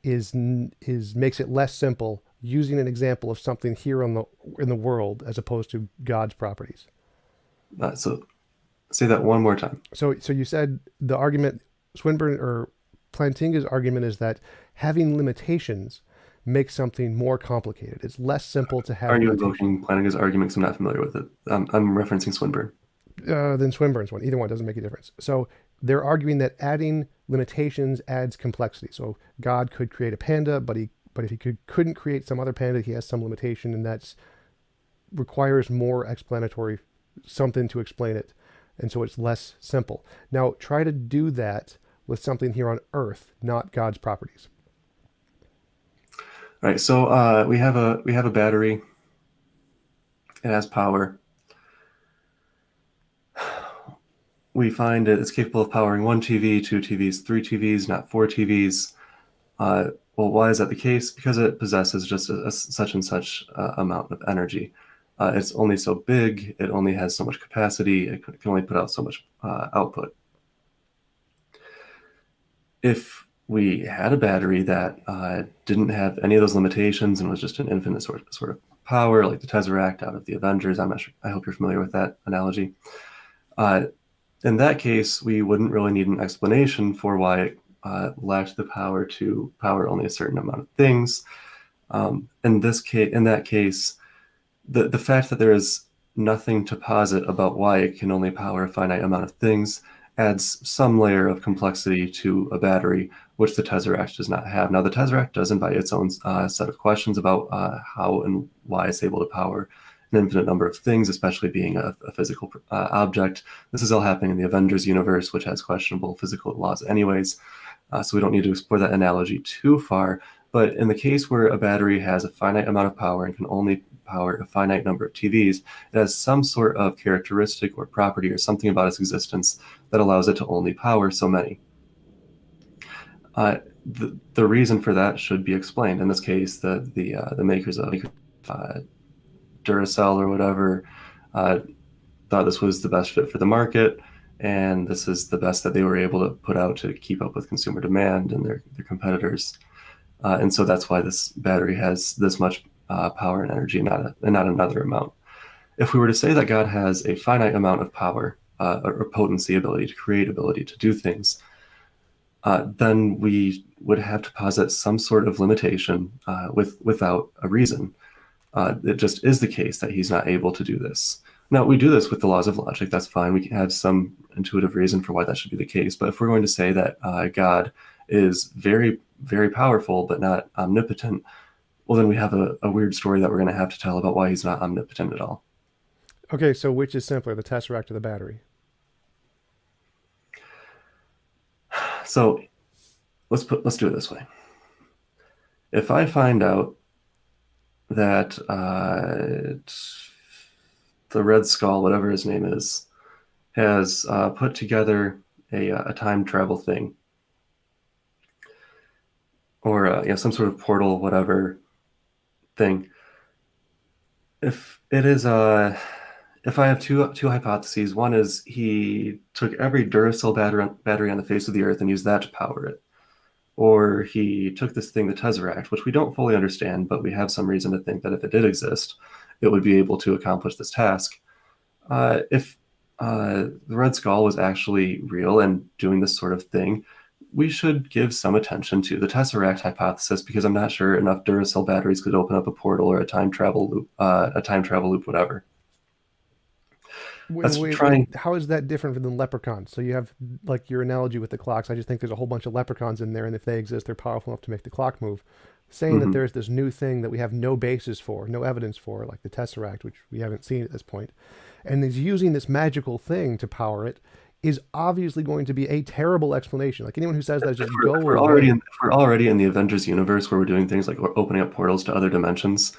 is makes it less simple using an example of something here on the in the world as opposed to God's properties? So say that one more time. So you said the argument Swinburne or Plantinga's argument is that having limitations makes something more complicated. It's less simple to have Are you limitations invoking Plantinga's argument? 'Cause I'm not familiar with it. I'm referencing Swinburne. than Swinburne's one. Either one doesn't make a difference. So they're arguing that adding limitations adds complexity. So God could create a panda, but if he couldn't create some other panda, he has some limitation, and that's requires more explanatory something to explain it, and so it's less simple. Now try to do that with something here on Earth, not God's properties. Right. So we have a battery. It has power. We find it's capable of powering one TV, two TVs, three TVs, not four TVs. Well, why is that the case? Because it possesses just a such and such amount of energy. It's only so big. It only has so much capacity. It can only put out so much output. If we had a battery that didn't have any of those limitations and was just an infinite sort of power, like the Tesseract out of the Avengers, I'm not sure. I hope you're familiar with that analogy. Uh, in that case, we wouldn't really need an explanation for why it lacked the power to power only a certain amount of things. In that case, the fact that there is nothing to posit about why it can only power a finite amount of things adds some layer of complexity to a battery, which the Tesseract does not have. Now, the Tesseract does invite its own set of questions about how and why it's able to power an infinite number of things, especially being a physical object. This is all happening in the Avengers universe, which has questionable physical laws anyways, so we don't need to explore that analogy too far. But in the case where a battery has a finite amount of power and can only power a finite number of TVs, it has some sort of characteristic or property or something about its existence that allows it to only power so many. The reason for that should be explained. In this case, the makers of Duracell or whatever thought this was the best fit for the market, and this is the best that they were able to put out to keep up with consumer demand and their competitors. And so that's why this battery has this much power and energy, and not another amount. If we were to say that God has a finite amount of power or potency, ability to create, ability to do things, then we would have to posit some sort of limitation without a reason. It just is the case that he's not able to do this. Now, we do this with the laws of logic. That's fine. We can have some intuitive reason for why that should be the case. But if we're going to say that God is very, very powerful but not omnipotent, well, then we have a weird story that we're going to have to tell about why he's not omnipotent at all. Okay, so which is simpler, the Tesseract or the battery? So let's do it this way. If I find out that the Red Skull, whatever his name is, has put together a time travel thing, or some sort of portal, whatever thing. If it is if I have two hypotheses, one is he took every Duracell battery on the face of the earth and used that to power it, or he took this thing, the Tesseract, which we don't fully understand, but we have some reason to think that if it did exist, it would be able to accomplish this task. If the Red Skull was actually real and doing this sort of thing, we should give some attention to the Tesseract hypothesis, because I'm not sure enough Duracell batteries could open up a portal or a time travel loop, whatever. Wait, That's wait, wait. trying. How is that different from the leprechauns? So you have like your analogy with the clocks. I just think there's a whole bunch of leprechauns in there, and if they exist, they're powerful enough to make the clock move. Saying that Mhm. there's this new thing that we have no basis for, no evidence for, like the Tesseract, which we haven't seen at this point, and is using this magical thing to power it, is obviously going to be a terrible explanation. Like anyone who says that is just go away. If we're already in the Avengers universe where we're doing things like we're opening up portals to other dimensions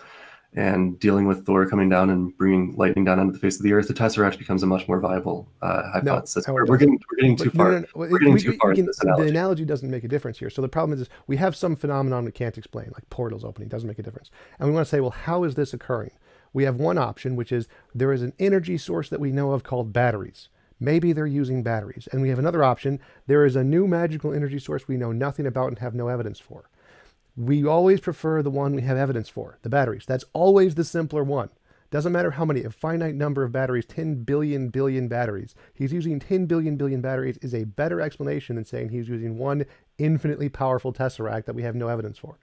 and dealing with Thor coming down and bringing lightning down onto the face of the earth, the Tesseract becomes a much more viable No, hypothesis. no, it doesn't. We're getting too But no, no, far. no. We're getting too far We into can. this The analogy. analogy doesn't make a difference here. So the problem is we have some phenomenon we can't explain, like portals opening, doesn't make a difference. And we want to say, well, how is this occurring? We have one option, which is there is an energy source that we know of called batteries. Maybe they're using batteries. And we have another option. There is a new magical energy source we know nothing about and have no evidence for. We always prefer the one we have evidence for, the batteries. That's always the simpler one. Doesn't matter how many, a finite number of batteries, 10 billion batteries. He's using 10 billion batteries is a better explanation than saying he's using one infinitely powerful tesseract that we have no evidence for.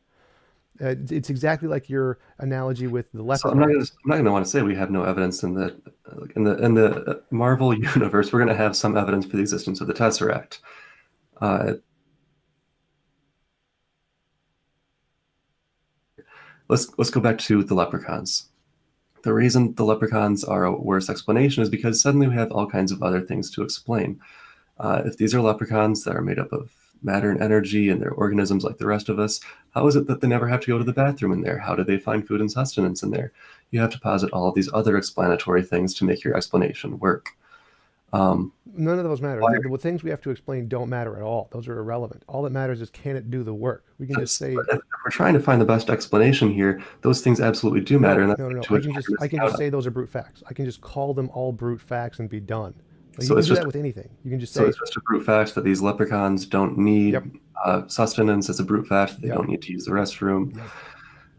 It's exactly like your analogy with the So leprechaun. I'm not gonna want to say we have no evidence in the Marvel universe. We're gonna have some evidence for the existence of the Tesseract. Uh, let's go back to the leprechauns. The reason the leprechauns are a worse explanation is because suddenly we have all kinds of other things to explain. If these are leprechauns that are made up of matter and energy and they're organisms like the rest of us, how is it that they never have to go to the bathroom in there? How do they find food and sustenance in there? You have to posit all of these other explanatory things to make your explanation work. Um, None of those matter. why The things we have to explain don't matter at all. Those are irrelevant. All that matters is can it do the work? We can just say if we're trying to find the best explanation here, those things absolutely do matter, no, and that's no, no, the no. intuition you're I missing can out just on. say those are brute facts. I can just call them all brute facts and be done. Like you So can it's do just that with anything. You can just so say, it's just a brute fact that these leprechauns don't yep, need sustenance. It's a brute fact that they yep, don't need to use the restroom. yep.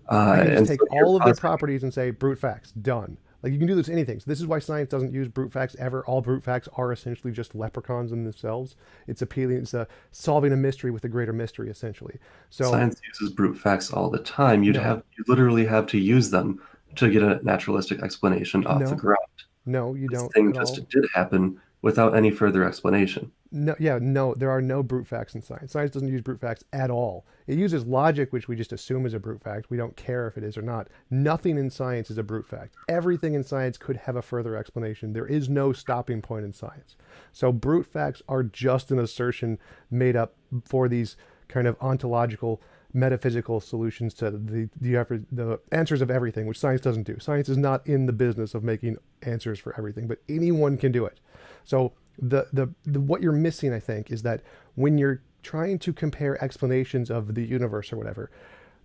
I can just And so take you're all of their positing, properties and say brute facts, done. Like you can do this with anything. So this is why science doesn't use brute facts ever. All brute facts are essentially just leprechauns in themselves. It's appealing. It's solving a mystery with a greater mystery, essentially. So science uses brute facts all the time. no, You literally have to use them to get a naturalistic explanation off the no, ground. no, you This don't thing at just all. did happen without any further explanation. No, yeah, no, there are no brute facts in science. Science doesn't use brute facts at all. It uses logic, which we just assume is a brute fact. We don't care if it is or not. Nothing in science is a brute fact. Everything in science could have a further explanation. There is no stopping point in science. So brute facts are just an assertion made up for these kind of ontological, metaphysical solutions to the answers of everything, which science doesn't do. Science is not in the business of making answers for everything, but anyone can do it. So the what you're missing, I think, is that when you're trying to compare explanations of the universe or whatever,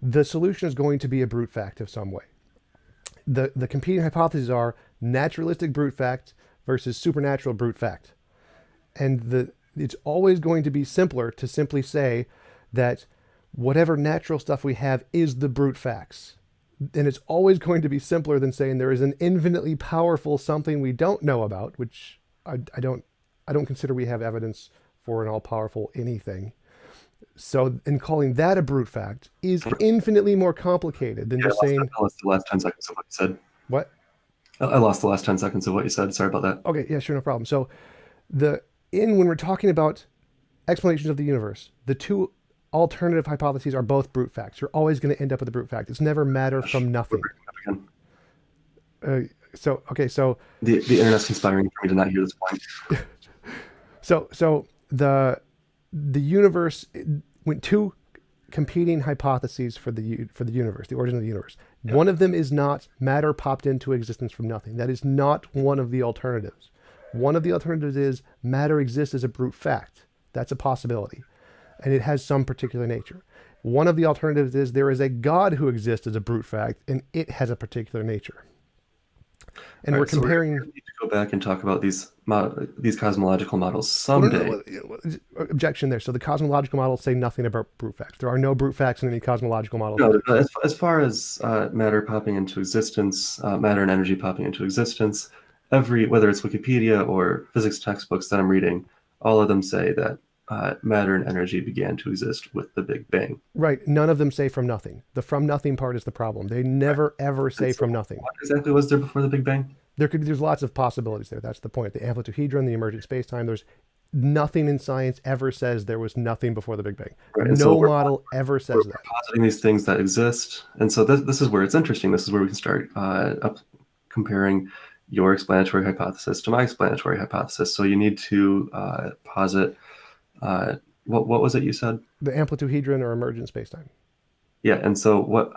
the solution is going to be a brute fact of some way. The competing hypotheses are naturalistic brute fact versus supernatural brute fact. And it's always going to be simpler to simply say that whatever natural stuff we have is the brute facts. And it's always going to be simpler than saying there is an infinitely powerful something we don't know about, which I don't consider we have evidence for an all-powerful anything. So, in calling that a brute fact is infinitely more complicated than Yeah, just saying I lost the last 10 seconds of what you said. what. I lost the last 10 seconds of what you said. Sorry about that. Okay, yeah, sure, no problem. So, the in when we're talking about explanations of the universe, the two alternative hypotheses are both brute facts. You're always going to end up with a brute fact. It's never matter Gosh, from we're nothing. breaking up again. So The internet's conspiring for me to not hear this point. so the universe went two competing hypotheses for the universe, the origin of the universe. Yeah. One of them is not matter popped into existence from nothing. That is not one of the alternatives. One of the alternatives is matter exists as a brute fact. That's a possibility, and it has some particular nature. One of the alternatives is there is a God who exists as a brute fact, and it has a particular nature. And All we're right, so we're going comparing. to need to go back and talk about these cosmological models Well, someday. objection there. So the cosmological models say nothing about brute facts. There are no brute facts in any cosmological model of No, physics. as far as matter popping into existence, matter and energy popping into existence, whether it's Wikipedia or physics textbooks that I'm reading, all of them say that matter and energy began to exist with the Big Bang. Right. None of them say from nothing. The from nothing part is the problem. They never ever And say so, from nothing. what exactly was there before the Big Bang? There's lots of possibilities there. That's the point. The amplituhedron, the emergent spacetime. There's nothing in science ever says there was nothing before the Big Bang. Right, and so No model ever we're says that. positing these things that exist, and so this is where it's interesting. This is where we can start comparing your explanatory hypothesis to my explanatory hypothesis. So you need to posit what was it you said? The amplituhedron or emergent spacetime. Yeah, and so what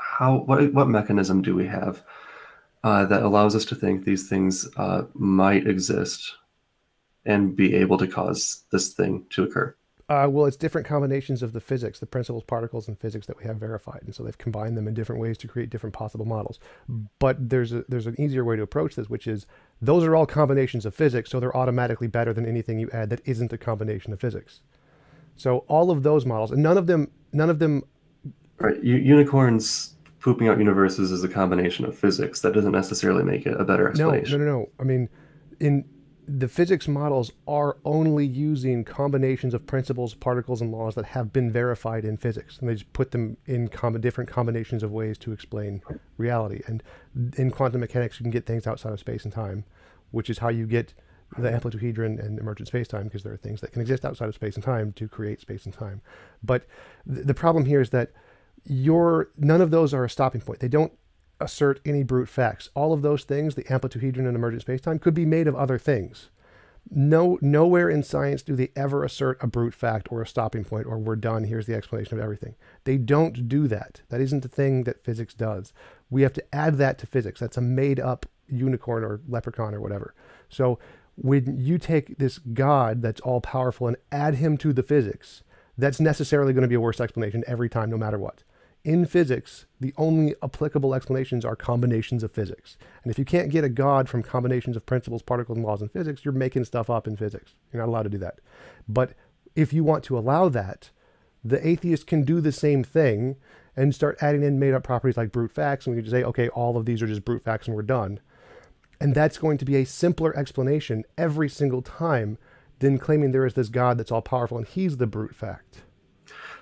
mechanism do we have that allows us to think these things might exist and be able to cause this thing to occur? Well, it's different combinations of the physics, the principles, particles, and physics that we have verified, and so they've combined them in different ways to create different possible models. But there's an easier way to approach this, which is those are all combinations of physics, so they're automatically better than anything you add that isn't a combination of physics. So all of those models, and none of them. Right, unicorns pooping out universes is a combination of physics. That doesn't necessarily make it a better No, no, explanation. no, no. I mean, in the physics models are only using combinations of principles, particles, and laws that have been verified in physics, and they just put them in different combinations of ways to explain reality. And in quantum mechanics, you can get things outside of space and time, which is how you get the amplituhedron and emergent spacetime, because there are things that can exist outside of space and time to create space and time. But the problem here is that none of those are a stopping point. They don't assert any brute facts. All of those things, the amplituhedron and emergent spacetime, could be made of other things. Nowhere in science do they ever assert a brute fact or a stopping point or we're done, here's the explanation of everything. They don't do that. That isn't the thing that physics does. We have to add that to physics. That's a made up unicorn or leprechaun or whatever. So when you take this God that's all powerful and add him to the physics, that's necessarily going to be a worse explanation every time, no matter what. In physics, the only applicable explanations are combinations of physics. And if you can't get a God from combinations of principles, particles, and laws in physics, you're making stuff up in physics. You're not allowed to do that. But if you want to allow that, the atheist can do the same thing and start adding in made up properties like brute facts. And we can just say, okay, all of these are just brute facts and we're done. And that's going to be a simpler explanation every single time than claiming there is this God that's all powerful and he's the brute fact.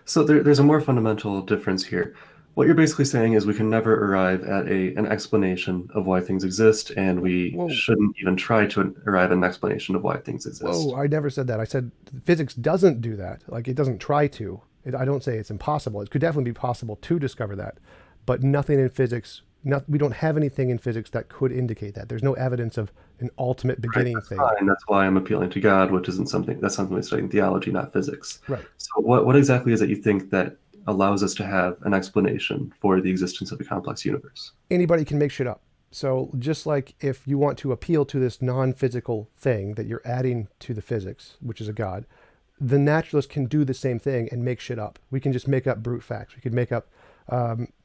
So there's a more fundamental difference here. What you're basically saying is we can never arrive at an explanation of why things exist, and we Whoa, shouldn't even try to arrive at an explanation of why things exist. whoa, I never said that. I said physics doesn't do that. Like it doesn't try to. I don't say it's impossible. It could definitely be possible to discover that, but nothing in physics, we don't have anything in physics that could indicate that. There's no evidence of an ultimate Right, beginning that's thing. fine. That's why I'm appealing to God, which isn't something we study in theology, not physics. Right. So what exactly is it you think that allows us to have an explanation for the existence of a complex universe? Anybody can make shit up. So just like if you want to appeal to this non-physical thing that you're adding to the physics, which is a God, the naturalist can do the same thing and make shit up. We can just make up brute facts. We could make up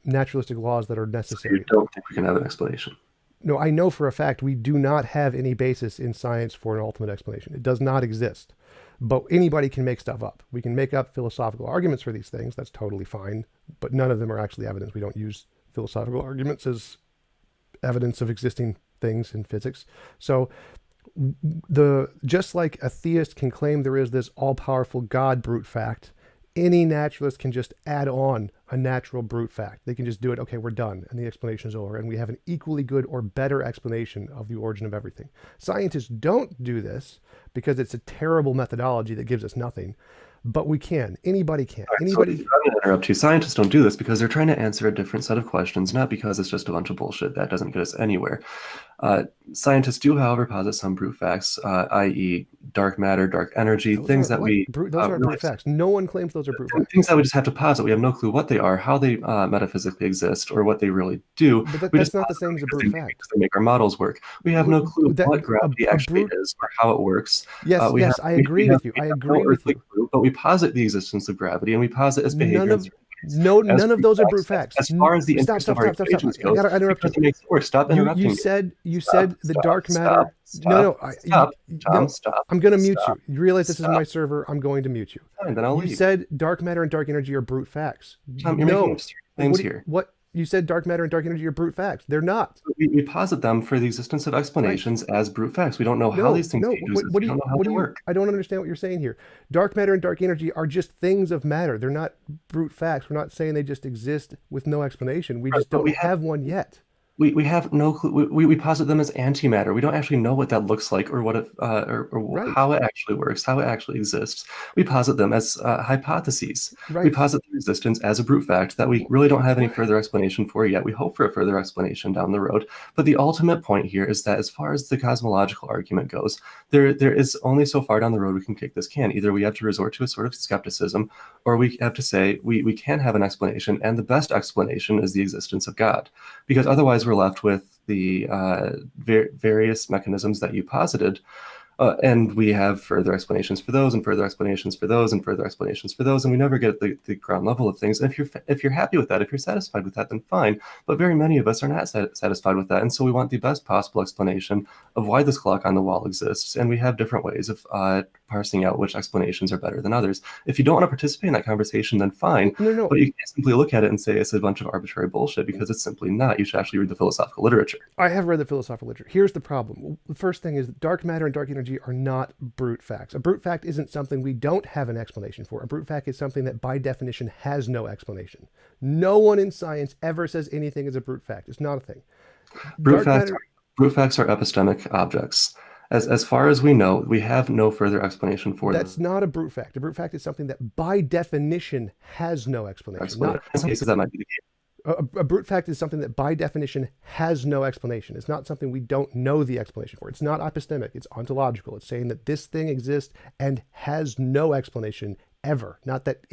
naturalistic laws that are So necessary. you don't think we can have an explanation? No, I know for a fact we do not have any basis in science for an ultimate explanation. It does not exist. But anybody can make stuff up. We can make up philosophical arguments for these things. That's totally fine. But none of them are actually evidence. We don't use philosophical arguments as evidence of existing things in physics. So just like a theist can claim there is this all-powerful God brute fact, any naturalist can just add on a natural brute fact. They can just do it. Okay, we're done, and the explanation is over, and we have an equally good or better explanation of the origin of everything. Scientists don't do this because it's a terrible methodology that gives us nothing. But we can. Anybody can. All right, Anybody. so I'm going to interrupt you. Scientists don't do this because they're trying to answer a different set of questions, not because it's just a bunch of bullshit that doesn't get us anywhere. Scientists do, however, posit some brute facts, i.e., dark matter, dark energy, things that we Those aren't brute facts. No one claims those are brute facts. things that we just have to posit. We have no clue what they are, how they metaphysically exist, or what they really do. But We that's just not the posit them same as a because brute they fact. make our models work. We have no clue what gravity actually brute. is or how it works. Yes, We yes, have, I we agree have, with you. we I have agree no with earthly you. clue, but we posit the existence of gravity and we posit its None behavior in of certain No, as none of brute those are brute facts, facts. as far as the Stop, interest stop, of our stop, stop, stop. equations I goes, gotta interrupt because you. it makes it worse. Stop You interrupting me. said Stop, the stop, dark stop, matter. No, stop, no, stop, Tom, no. stop, I'm gonna mute you. stop, You realize this is my stop. server. I'm going to mute you. Fine, then I'll You leave. said dark matter and dark energy are brute facts. Tom, you're making No. absurd claims here. What? You said dark matter and dark energy are brute facts. They're not. We posit them for the existence of Right. explanations as brute facts. We don't know how No, these things no. came to exist. We don't know how they work. I don't understand what you're saying here. Dark matter and dark energy are just things of matter. They're not brute facts. We're not saying they just exist with no explanation. We Right, just but don't have one yet. we have no clue. We posit them as antimatter. We don't actually know what that looks like or what it or Right. how it actually works, how it actually exists. We posit them as hypotheses. We Right. posit their existence as a brute fact that we really don't have any further explanation for yet. We hope for a further explanation down the road. But the ultimate point here is that as far as the cosmological argument goes, there is only so far down the road we can kick this can. Either we have to resort to a sort of skepticism, or we have to say we can have an explanation, and the best explanation is the existence of God, because otherwise we're left with the various mechanisms that you posited, and we have further explanations for those, and further explanations for those, and further explanations for those, and we never get at the ground level of things. And if you're happy with that, if you're satisfied with that, then fine. But very many of us are not satisfied with that, and so we want the best possible explanation of why this clock on the wall exists. And we have different ways of parsing out which explanations are better than others. If you don't want to participate in that conversation, then fine. No, no. But you can't simply look at it and say it's a bunch of arbitrary bullshit, because it's simply not. You should actually read the philosophical literature. I have read the philosophical literature. Here's the problem. The first thing is that dark matter and dark energy are not brute facts. A brute fact isn't something we don't have an explanation for. A brute fact is something that by definition has no explanation. No one in science ever says anything is a brute fact. It's not a thing. Brute facts are epistemic objects. As far as we know, we have no further explanation for them. That's not a brute fact. A brute fact is something that by definition has no explanation. In some cases, that might be the case. A brute fact is something that by definition has no explanation. It's not something we don't know the explanation for. It's not epistemic. It's ontological. It's saying that this thing exists and has no explanation ever. Not that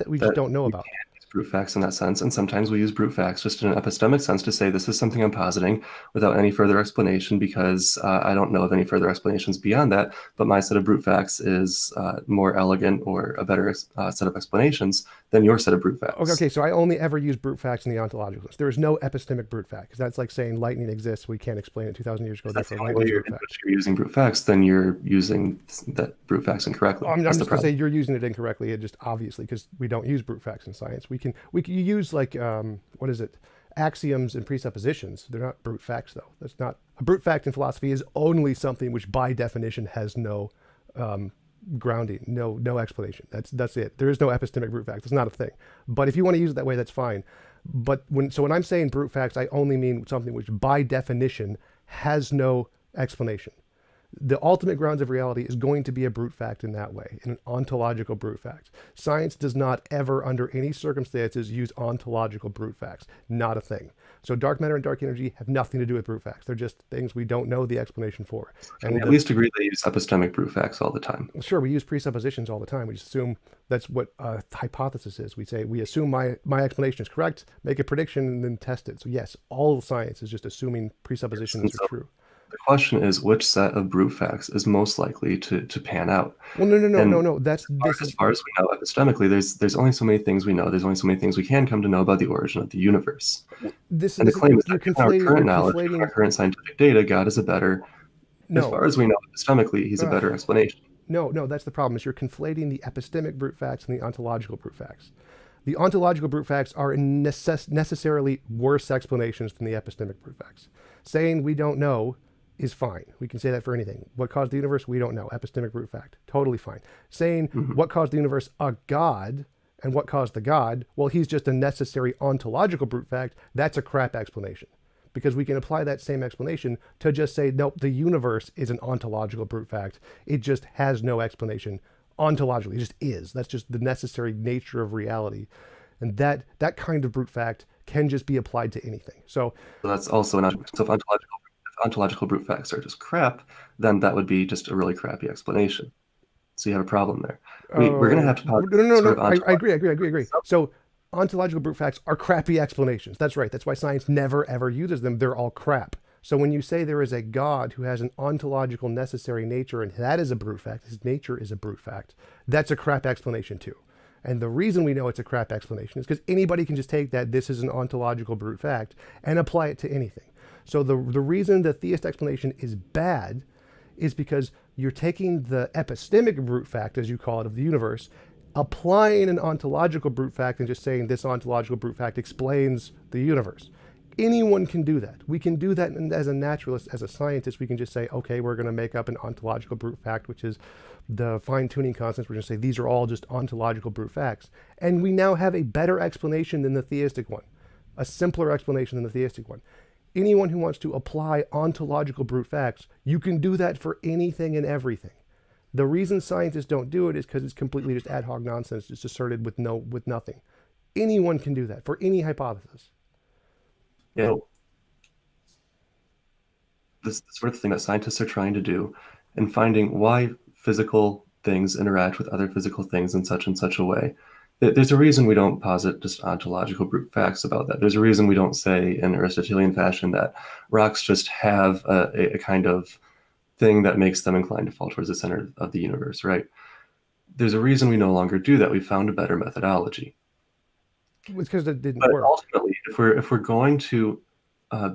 we just don't know about. Brute facts in that sense, and sometimes we use brute facts just in an epistemic sense to say this is something I'm positing without any further explanation, because I don't know of any further explanations beyond that, but my set of brute facts is more elegant or a better set of explanations than your set of brute facts. Okay, so I only ever use brute facts in the ontological sense. There is no epistemic brute fact, because that's like saying lightning exists. We can't explain it 2,000 years ago. That's the Therefore, only way lightning's you're, brute fact. you're using brute facts, then you're using that brute facts incorrectly. I'm That's just the going to say problem. you're using it incorrectly. It just obviously, because we don't use brute facts in science. We can use like what is it? Axioms and presuppositions. They're not brute facts though. That's not a brute fact in philosophy. Is only something which by definition has no grounding, no explanation. That's it. There is no epistemic brute fact. It's not a thing. But if you want to use it that way, that's fine. But when I'm saying brute facts, I only mean something which by definition has no explanation. The ultimate grounds of reality is going to be a brute fact in that way, in an ontological brute fact. Science does not ever, under any circumstances, use ontological brute facts. Not a thing. So dark matter and dark energy have nothing to do with brute facts. They're just things we don't know the explanation for. And we at least agree they use epistemic brute facts all the time. Sure, we use presuppositions all the time. We just assume that's what a hypothesis is. We assume my explanation is correct, make a prediction, and then test it. So yes, all science is just assuming presuppositions are true. The question is, which set of brute facts is most likely to pan out? Well, no. As far as we know, epistemically, there's only so many things we know. There's only so many things we can come to know about the origin of the universe. The claim is that in our current knowledge, in our current scientific data, God is a better. As far as we know, epistemically, he's a better explanation. No, that's the problem. Is you're conflating the epistemic brute facts and the ontological brute facts. The ontological brute facts are necessarily worse explanations than the epistemic brute facts. Saying we don't know is fine. We can say that for anything. What caused the universe? We don't know. Epistemic brute fact. Totally fine. Saying what caused the universe? A God. And what caused the God? Well, he's just a necessary ontological brute fact. That's a crap explanation. Because we can apply that same explanation to just say, nope, the universe is an ontological brute fact. It just has no explanation ontologically. It just is. That's just the necessary nature of reality. And that kind of brute fact can just be applied to anything. So that's also an ontological brute facts are just crap, then that would be just a really crappy explanation. So you have a problem there. We're going to have to No. I agree. So ontological brute facts are crappy explanations. That's right. That's why science never, ever uses them. They're all crap. So when you say there is a God who has an ontological necessary nature, and that is a brute fact, his nature is a brute fact, that's a crap explanation too. And the reason we know it's a crap explanation is because anybody can just take that this is an ontological brute fact and apply it to anything. So the reason the theist explanation is bad is because you're taking the epistemic brute fact, as you call it, of the universe, applying an ontological brute fact and just saying this ontological brute fact explains the universe. Anyone can do that. We can do that, and as a naturalist, as a scientist, we can just say, okay, we're going to make up an ontological brute fact, which is the fine-tuning constants. We're going to say these are all just ontological brute facts. And we now have a better explanation than the theistic one, a simpler explanation than the theistic one. Anyone who wants to apply ontological brute facts, you can do that for anything and everything. The reason scientists don't do it is because it's completely just ad hoc nonsense, just asserted with nothing. Anyone can do that for any hypothesis. Yeah, this sort of thing that scientists are trying to do, and finding why physical things interact with other physical things in such and such a way. There's a reason we don't posit just ontological brute facts about that. There's a reason we don't say in Aristotelian fashion that rocks just have a kind of thing that makes them inclined to fall towards the center of the universe, right? There's a reason we no longer do that. We found a better methodology. It's because it didn't But work. ultimately, if we're going to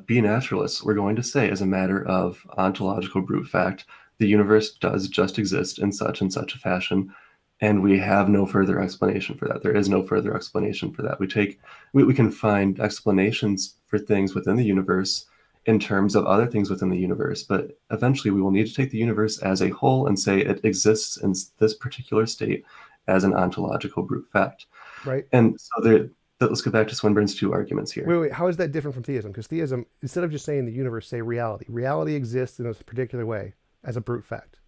be naturalists, we're going to say, as a matter of ontological brute fact, the universe does just exist in such and such a fashion, and we have no further explanation for that. There is no further explanation for that. We can find explanations for things within the universe in terms of other things within the universe, but eventually we will need to take the universe as a whole and say it exists in this particular state as an ontological brute fact. Right. And so let's go back to Swinburne's two arguments here. Wait. How is that different from theism? Because theism, instead of just saying the universe, say reality. Reality exists in a particular way as a brute fact.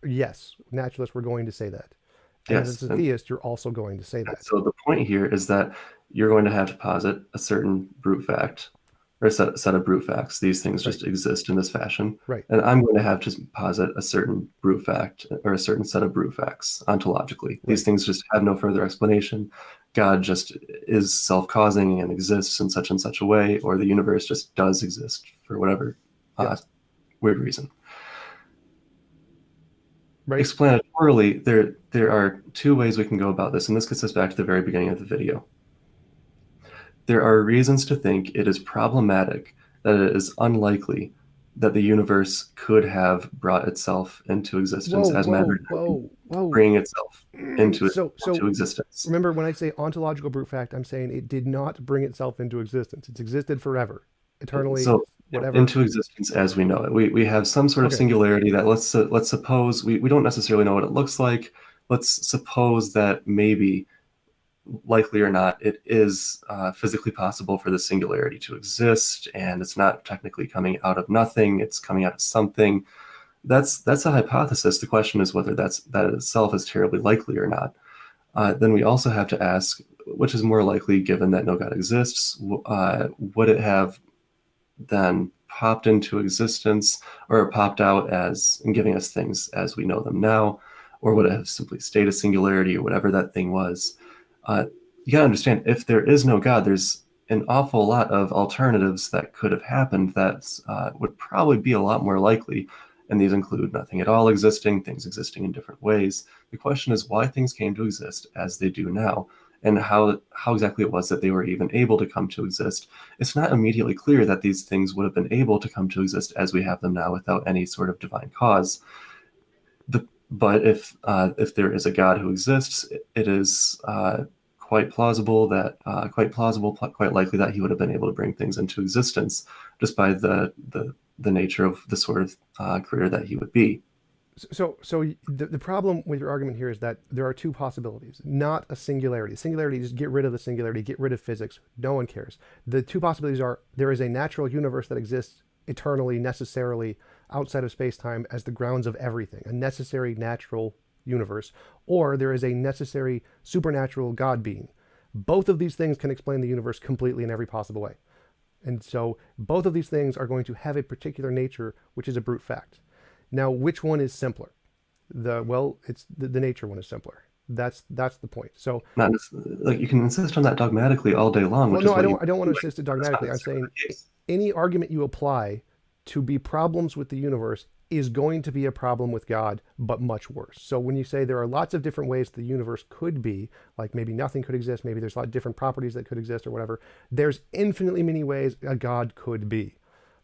Yes, naturalists, we're going to say that. And Yes, as a theist, you're also going to say that. so the point here is that you're going to have to posit a certain brute fact, or a set of brute facts. These things just exist in this fashion. Right. And I'm going to have to posit a certain brute fact or a certain set of brute facts ontologically. These things just have no further explanation. God just is self-causing and exists in such and such a way, or the universe just does exist for whatever weird reason. Right. Explanatorily, there are two ways we can go about this, and this gets us back to the very beginning of the video. There are reasons to think it is problematic, that it is unlikely that the universe could have brought itself into existence as matter, bringing itself into existence. Remember, when I say ontological brute fact, I'm saying it did not bring itself into existence. It's existed forever, eternally, So whatever. into existence as we know it. We have some sort of singularity that let's suppose we don't necessarily know what it looks like. Let's suppose that maybe, likely or not, it is physically possible for the singularity to exist, and it's not technically coming out of nothing, it's coming out of something. That's a hypothesis. The question is whether that itself is terribly likely or not. Then we also have to ask, which is more likely, given that no God exists? Would it have then popped into existence, or popped out as and giving us things as we know them now, or would it have simply stayed a singularity, or whatever that thing was? You gotta understand, if there is no God, there's an awful lot of alternatives that could have happened that would probably be a lot more likely, and these include nothing at all existing, things existing in different ways. The question is why things came to exist as they do now, and how exactly it was that they were even able to come to exist. It's not immediately clear that these things would have been able to come to exist as we have them now without any sort of divine cause. But if there is a God who exists, it is quite plausible, quite likely that he would have been able to bring things into existence just by the nature of the sort of creator that he would be. So the problem with your argument here is that there are two possibilities, not a singularity. Singularity, just get rid of the singularity, get rid of physics. No one cares. The two possibilities are there is a natural universe that exists eternally, necessarily, outside of space-time as the grounds of everything, a necessary natural universe, or there is a necessary supernatural God being. Both of these things can explain the universe completely in every possible way. And so both of these things are going to have a particular nature, which is a brute fact. Now, which one is simpler? It's the nature one is simpler. That's the point. So, not like you can insist on that dogmatically all day long. Well, no, I don't want to insist it dogmatically. I'm saying any argument you apply to be problems with the universe is going to be a problem with God, but much worse. So when you say there are lots of different ways the universe could be, like maybe nothing could exist, maybe there's a lot of different properties that could exist or whatever, there's infinitely many ways a God could be.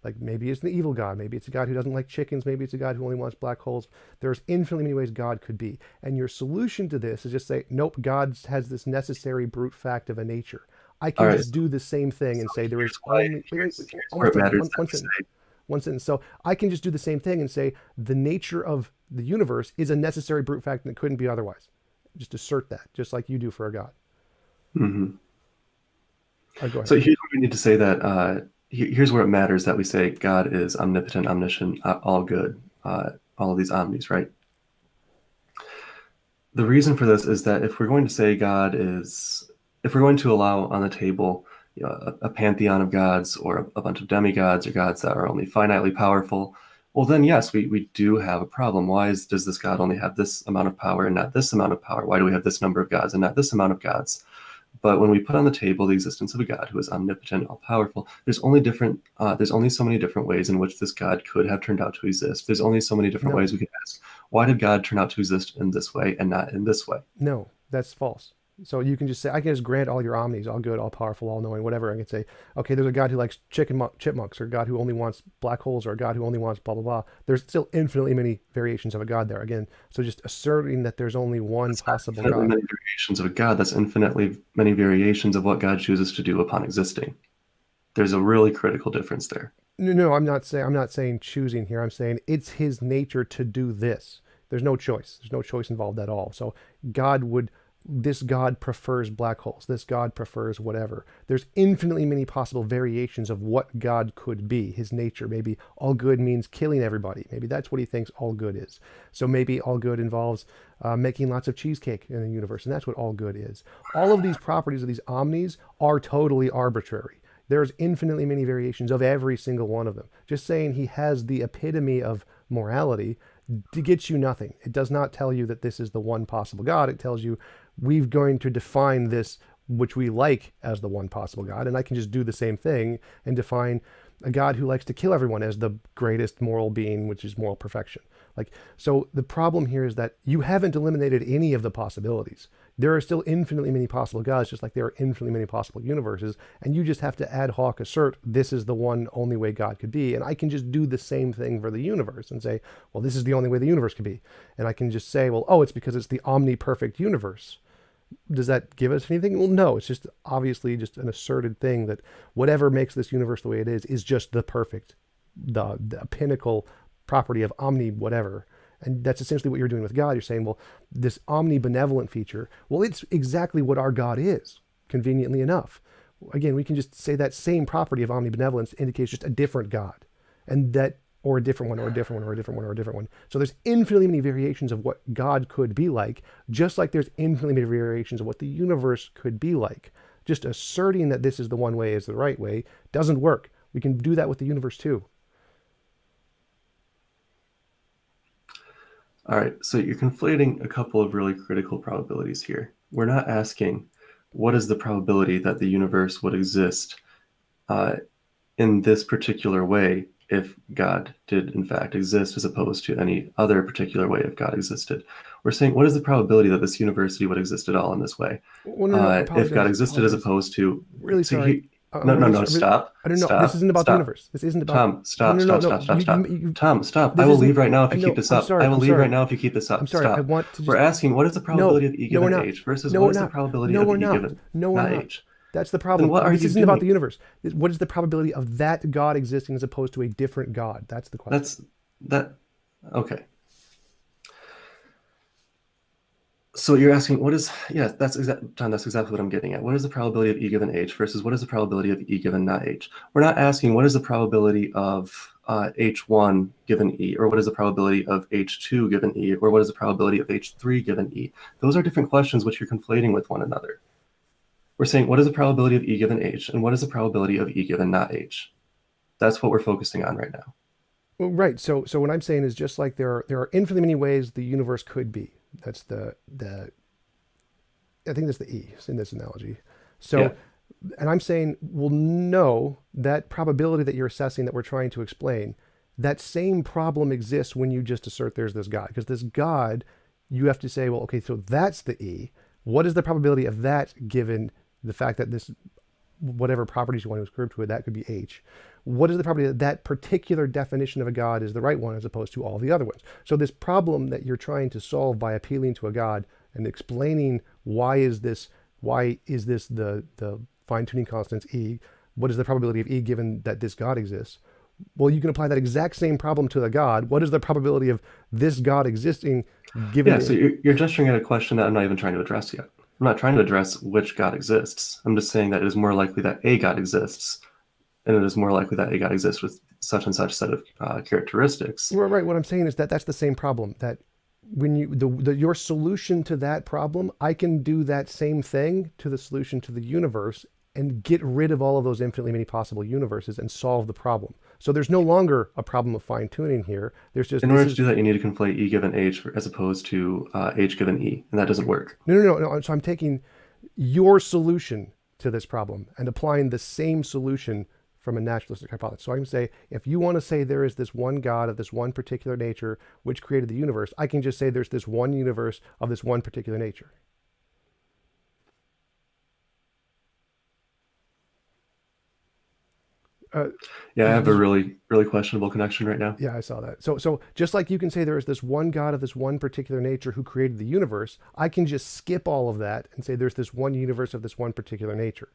Like maybe it's an evil God, maybe it's a God who doesn't like chickens, maybe it's a God who only wants black holes. There's infinitely many ways God could be. And your solution to this is just say, nope, God has this necessary brute fact of a nature. I All can right. just do the same thing and So say there is here's why. only Here's where almost it done. matters that One we sentence. say. One sentence. So I can just do the same thing and say the nature of the universe is a necessary brute fact and it couldn't be otherwise. Just assert that, just like you do for a God. Hmm. Go ahead. So here's where we need to say that. Here's where it matters that we say God is omnipotent, omniscient, all good, all of these omnis, right? The reason for this is that if we're going to say God is, if we're going to allow on the table, a pantheon of gods or a bunch of demigods or gods that are only finitely powerful, well, then yes, we do have a problem. Why does this God only have this amount of power and not this amount of power? Why do we have this number of gods and not this amount of gods? But when we put on the table the existence of a God who is omnipotent, all powerful, there's only so many different ways in which this God could have turned out to exist. There's only so many different No, ways we could ask, why did God turn out to exist in this way and not in this way? no, that's false. So you can just say, I can just grant all your omnis, all good, all powerful, all knowing, whatever. I can say, okay, there's a God who likes chipmunks, or a God who only wants black holes, or a God who only wants blah, blah, blah. There's still infinitely many variations of a God there. Again, so just asserting that there's only one That's not possible infinitely God. many variations of a God. That's infinitely many variations of what God chooses to do upon existing. There's a really critical difference there. No, I'm not saying choosing here. I'm saying it's his nature to do this. There's no choice. There's no choice involved at all. So God would this God prefers black holes. This God prefers whatever. There's infinitely many possible variations of what God could be, his nature. Maybe all good means killing everybody. Maybe that's what he thinks all good is. So maybe all good involves making lots of cheesecake in the universe, and that's what all good is. All of these properties of these omnis are totally arbitrary. There's infinitely many variations of every single one of them. Just saying he has the epitome of morality gets you nothing. It does not tell you that this is the one possible God. It tells you we're going to define this which we like as the one possible God. And I can just do the same thing and define a God who likes to kill everyone as the greatest moral being, which is moral perfection. Like, so the problem here is that you haven't eliminated any of the possibilities. There are still infinitely many possible gods, just like there are infinitely many possible universes, and you just have to ad hoc assert this is the one only way God could be. And I can just do the same thing for the universe and say, well, this is the only way the universe could be. And I can just say, well, oh, it's because it's the omniperfect universe. Does that give us anything? Well, no, it's just obviously just an asserted thing that whatever makes this universe the way it is just the perfect, the pinnacle property of omni whatever. And that's essentially what you're doing with God. You're saying, well, this omnibenevolent feature, well, it's exactly what our God is, conveniently enough. Again, we can just say that same property of omnibenevolence indicates just a different God. And that, or a different one, or a different one, or a different one, or a different one. So there's infinitely many variations of what God could be like, just like there's infinitely many variations of what the universe could be like. Just asserting that this is the one way is the right way doesn't work. We can do that with the universe too. All right, so you're conflating a couple of really critical probabilities here. We're not asking what is the probability that the universe would exist uh, in this particular way if God did in fact exist, as opposed to any other particular way if God existed. We're saying what is the probability that this university would exist at all in this way Well, no, if God apologize, existed, as apologize. opposed to Really sorry. no, Really no, sorry. stop, I don't know. This stop, isn't about the stop. universe. This isn't about. Tom, No, stop, no, no, stop, no. stop, stop, stop. Tom, stop. I This will isn't. leave right now if I you keep know. this I'm up. sorry. I will I'm leave right sorry. now if you keep this I'm up. sorry. I Stop. want to We're just. asking what is the No, probability of E no, we're given not. H versus No, what we're is the not. probability No, of we're E not. given No, we're not not. H. That's the Then problem. what are This you isn't about the doing? universe. What is the probability of that God existing as opposed to a different God? That's the question. That okay. So you're asking what is John, that's exactly what I'm getting at. What is the probability of E given H versus what is the probability of E given not H? We're not asking what is the probability of H1 given E, or what is the probability of H2 given E, or what is the probability of H3 given E. Those are different questions which you're conflating with one another. We're saying what is the probability of E given H and what is the probability of E given not H? That's what we're focusing on right now. Well, right. So what I'm saying is just like there are infinitely many ways the universe could be. That's the I think that's the E in this analogy. Yeah. So, and I'm saying, well, no, that probability that you're assessing that we're trying to explain That same problem exists when you just assert there's this God. Because this God, you have to say, well, okay, so that's the E. What is the probability of that given the fact that this, whatever properties you want to ascribe to it, that could be H. What is the probability that that particular definition of a God is the right one as opposed to all the other ones? So this problem that you're trying to solve by appealing to a God and explaining why is this the fine-tuning constants E, what is the probability of E given that this God exists? Well, you can apply that exact same problem to the God. What is the probability of this God existing given? Yeah, so you're gesturing at a question that I'm not even trying to address yet. I'm not trying to address which God exists. I'm just saying that it is more likely that a God exists, and it is more likely that a God exists with such and such set of characteristics. Right. What I'm saying is that that's the same problem. That when your solution to that problem, I can do that same thing to the solution to the universe and get rid of all of those infinitely many possible universes and solve the problem. So there's no longer a problem of fine tuning here. There's just in order to do that, you need to conflate E given H as opposed to H given E, and that doesn't work. No. So I'm taking your solution to this problem and applying the same solution from a naturalistic hypothesis. So I can say, if you want to say there is this one God of this one particular nature which created the universe, I can just say there's this one universe of this one particular nature. Yeah, I have a really, really questionable connection right now. Yeah, I saw that. So just like you can say there is this one God of this one particular nature who created the universe, I can just skip all of that and say there's this one universe of this one particular nature.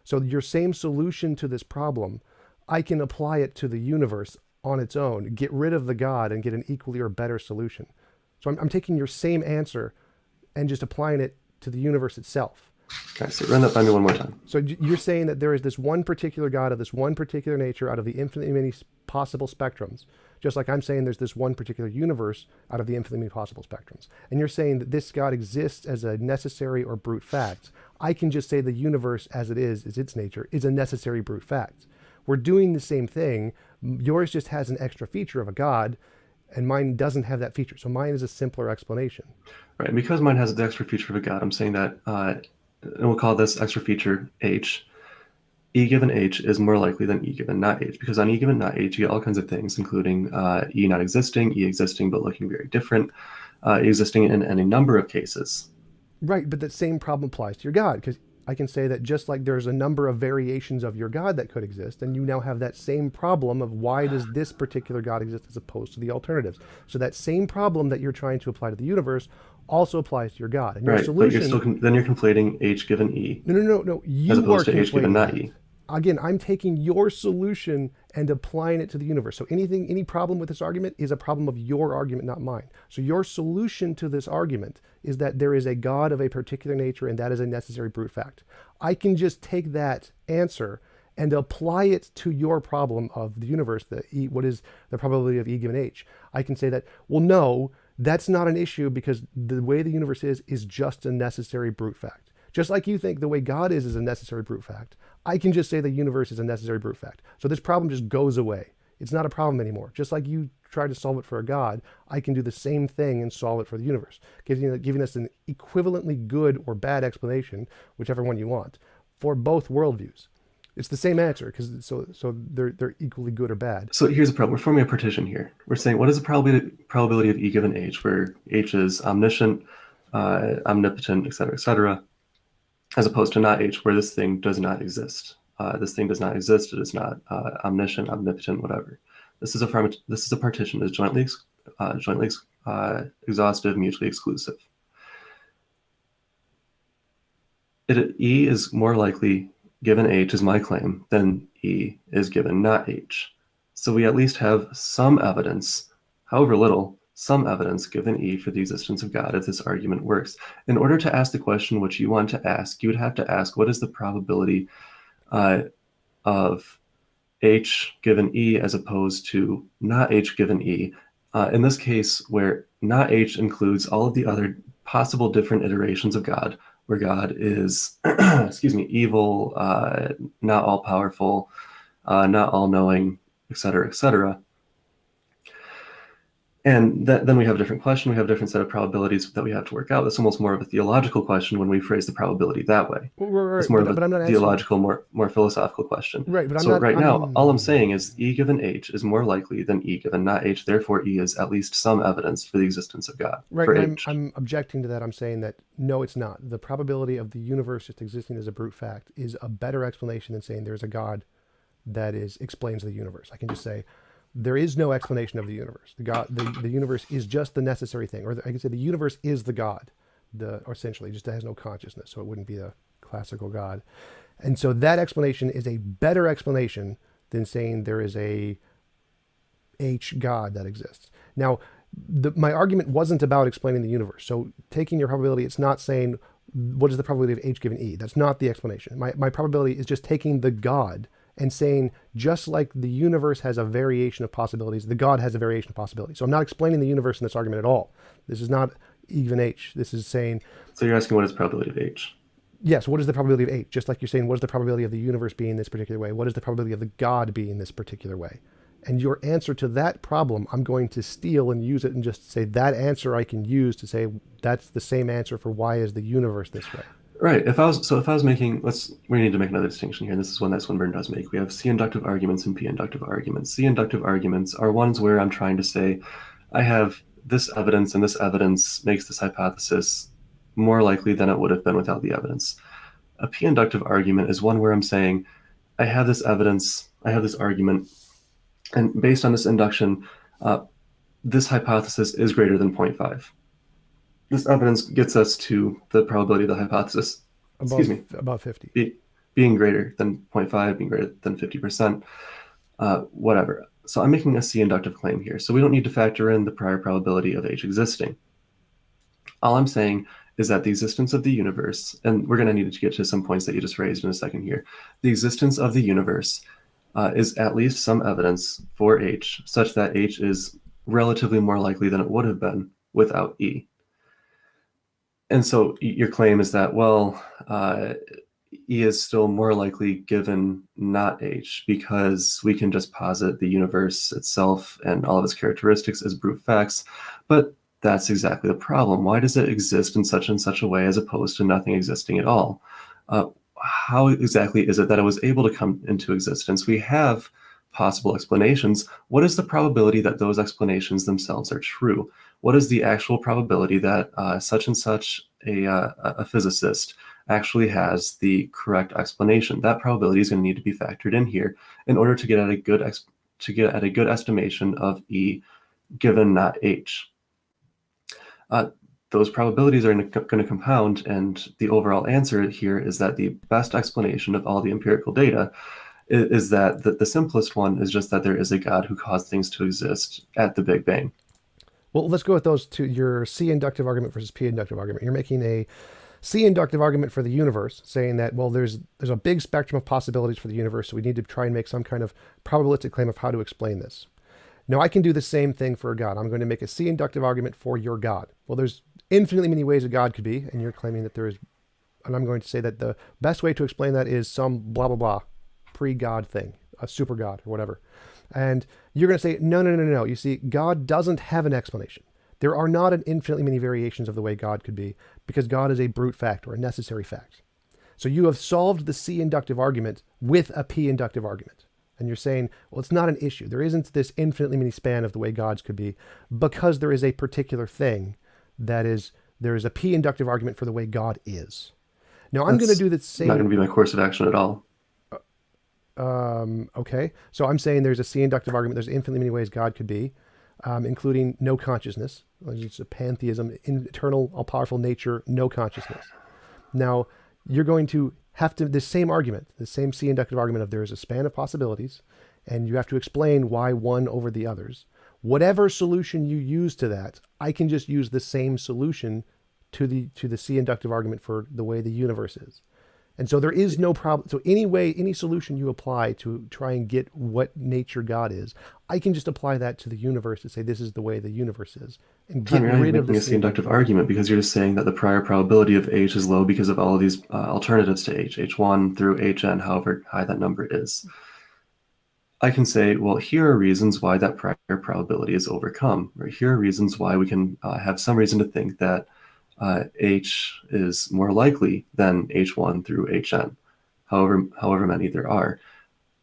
So your same solution to this problem, I can apply it to the universe on its own, get rid of the God and get an equally or better solution. So I'm taking your same answer and just applying it to the universe itself. Okay, so run that by me one more time. So you're saying that there is this one particular God of this one particular nature out of the infinitely many possible spectrums, just like I'm saying there's this one particular universe out of the infinitely many possible spectrums. And you're saying that this God exists as a necessary or brute fact. I can just say the universe as it is its nature, is a necessary brute fact. We're doing the same thing. Yours just has an extra feature of a God, and mine doesn't have that feature. So mine is a simpler explanation. Right, and because mine has the extra feature of a God, I'm saying that, and we'll call this extra feature H. E given H is more likely than E given not H, because on E given not H, you get all kinds of things, including E not existing, E existing but looking very different, E existing in any number of cases. Right, but that same problem applies to your God, because I can say that just like there's a number of variations of your God that could exist, and you now have that same problem of why does this particular God exist as opposed to the alternatives. So that same problem that you're trying to apply to the universe also applies to your God. And your Right, solution, but then you're conflating H given E. No. You as opposed are to H given conflating not that. E. Again, I'm taking your solution and applying it to the universe. So any problem with this argument is a problem of your argument, not mine. So your solution to this argument is that there is a God of a particular nature and that is a necessary brute fact. I can just take that answer and apply it to your problem of the universe, what is the probability of E given H. I can say that, well, no, that's not an issue because the way the universe is just a necessary brute fact. Just like you think the way God is a necessary brute fact, I can just say the universe is a necessary brute fact. So this problem just goes away. It's not a problem anymore. Just like you try to solve it for a God, I can do the same thing and solve it for the universe, giving us an equivalently good or bad explanation, whichever one you want, for both worldviews. It's the same answer because so they're equally good or bad. So here's the problem. We're forming a partition here. We're saying what is the probability of E given H, where H is omniscient, omnipotent, et cetera, as opposed to not H, where this thing does not exist. This thing does not exist. It is not omniscient, omnipotent, whatever. This is a partition that is jointly exhaustive, mutually exclusive. E is more likely given H is my claim than E is given not H. So we at least have some evidence, however little, some evidence given E for the existence of God if this argument works. In order to ask the question which you want to ask, you would have to ask what is the probability of H given E as opposed to not H given E. In this case, where not H includes all of the other possible different iterations of God, where God is, evil, not all-powerful, not all-knowing, et cetera, et cetera. And then we have a different question. We have a different set of probabilities that we have to work out. That's almost more of a theological question when we phrase the probability that way. Right, It's more of but a I'm not answering. theological, more philosophical question. Right, but I'm So not. right now, all I'm saying is E given H is more likely than E given not H. Therefore, E is at least some evidence for the existence of God Right, for and H. I'm objecting to that. I'm saying that no, it's not. The probability of the universe just existing as a brute fact is a better explanation than saying there's a God that explains the universe. I can just say there is no explanation of the universe. The universe is just the necessary thing, or I can say the universe is the God, or essentially just has no consciousness, so it wouldn't be a classical God. And so that explanation is a better explanation than saying there is a H God that exists. Now, my argument wasn't about explaining the universe. So taking your probability, it's not saying what is the probability of H given E. That's not the explanation. My probability is just taking the God and saying just like the universe has a variation of possibilities, the God has a variation of possibilities. So I'm not explaining the universe in this argument at all. This is not E given H. This is saying. So you're asking what is the probability of H? Yes, what is the probability of H? Just like you're saying, what is the probability of the universe being this particular way? What is the probability of the God being this particular way? And your answer to that problem, I'm going to steal and use it and just say that answer I can use to say that's the same answer for why is the universe this way. Right. If I was making, we need to make another distinction here. And this is one that Swinburne does make. We have C inductive arguments and P inductive arguments. C inductive arguments are ones where I'm trying to say, I have this evidence, and this evidence makes this hypothesis more likely than it would have been without the evidence. A P inductive argument is one where I'm saying, I have this evidence, I have this argument, and based on this induction, this hypothesis is greater than 0.5. This evidence gets us to the probability of the hypothesis, About 50. Being greater than 0.5, being greater than 50%, whatever. So I'm making a C inductive claim here. So we don't need to factor in the prior probability of H existing. All I'm saying is that the existence of the universe, and we're going to need to get to some points that you just raised in a second here, the existence of the universe is at least some evidence for H, such that H is relatively more likely than it would have been without E. And so your claim is that, well, E is still more likely given not H because we can just posit the universe itself and all of its characteristics as brute facts. But that's exactly the problem. Why does it exist in such and such a way as opposed to nothing existing at all? How exactly is it that it was able to come into existence? We have possible explanations. What is the probability that those explanations themselves are true? What is the actual probability that such and such a physicist actually has the correct explanation? That probability is going to need to be factored in here in order to get at a good estimation of E given not H. Those probabilities are going to compound, and the overall answer here is that the best explanation of all the empirical data is that the simplest one is just that there is a God who caused things to exist at the Big Bang. Well, let's go with those two, your C inductive argument versus P inductive argument. You're making a C inductive argument for the universe, saying that, well, there's a big spectrum of possibilities for the universe, so we need to try and make some kind of probabilistic claim of how to explain this. Now, I can do the same thing for a God. I'm going to make a C inductive argument for your God. Well, there's infinitely many ways a God could be, and you're claiming that there is, and I'm going to say that the best way to explain that is some blah, blah, blah, pre-God thing, a super God or whatever. And you're going to say, no. You see, God doesn't have an explanation. There are not an infinitely many variations of the way God could be because God is a brute fact or a necessary fact. So you have solved the C inductive argument with a P inductive argument. And you're saying, well, it's not an issue. There isn't this infinitely many span of the way gods could be because there is a particular thing that is, there is a P inductive argument for the way God is. Now I'm going to do the same. Not going to be my course of action at all. Okay. So I'm saying there's a C inductive argument. There's infinitely many ways God could be, including no consciousness. It's a pantheism, eternal, all-powerful nature, no consciousness. Now you're going to have to, the same argument, the same C inductive argument of there is a span of possibilities, and you have to explain why one over the others. Whatever solution you use to that, I can just use the same solution to the C inductive argument for the way the universe is. And so there is no problem. So any solution you apply to try and get what nature God is, I can just apply that to the universe to say this is the way the universe is, and get rid of the C inductive argument because you're just saying that the prior probability of H is low because of all of these alternatives to H, H1 through Hn, however high that number is. I can say, well, here are reasons why that prior probability is overcome, or here are reasons why we can have some reason to think that H is more likely than H1 through Hn, however many there are.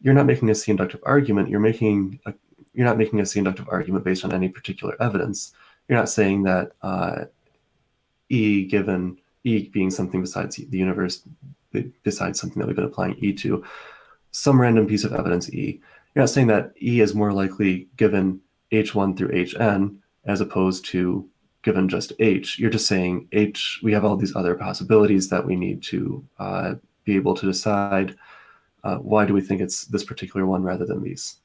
You're not making a C-inductive argument. You're not making a C-inductive argument based on any particular evidence. You're not saying that E, given E being something besides the universe, besides something that we've been applying E to, some random piece of evidence E. You're not saying that E is more likely given H1 through Hn as opposed to given just H. You're just saying H, we have all these other possibilities that we need to be able to decide why do we think it's this particular one rather than these.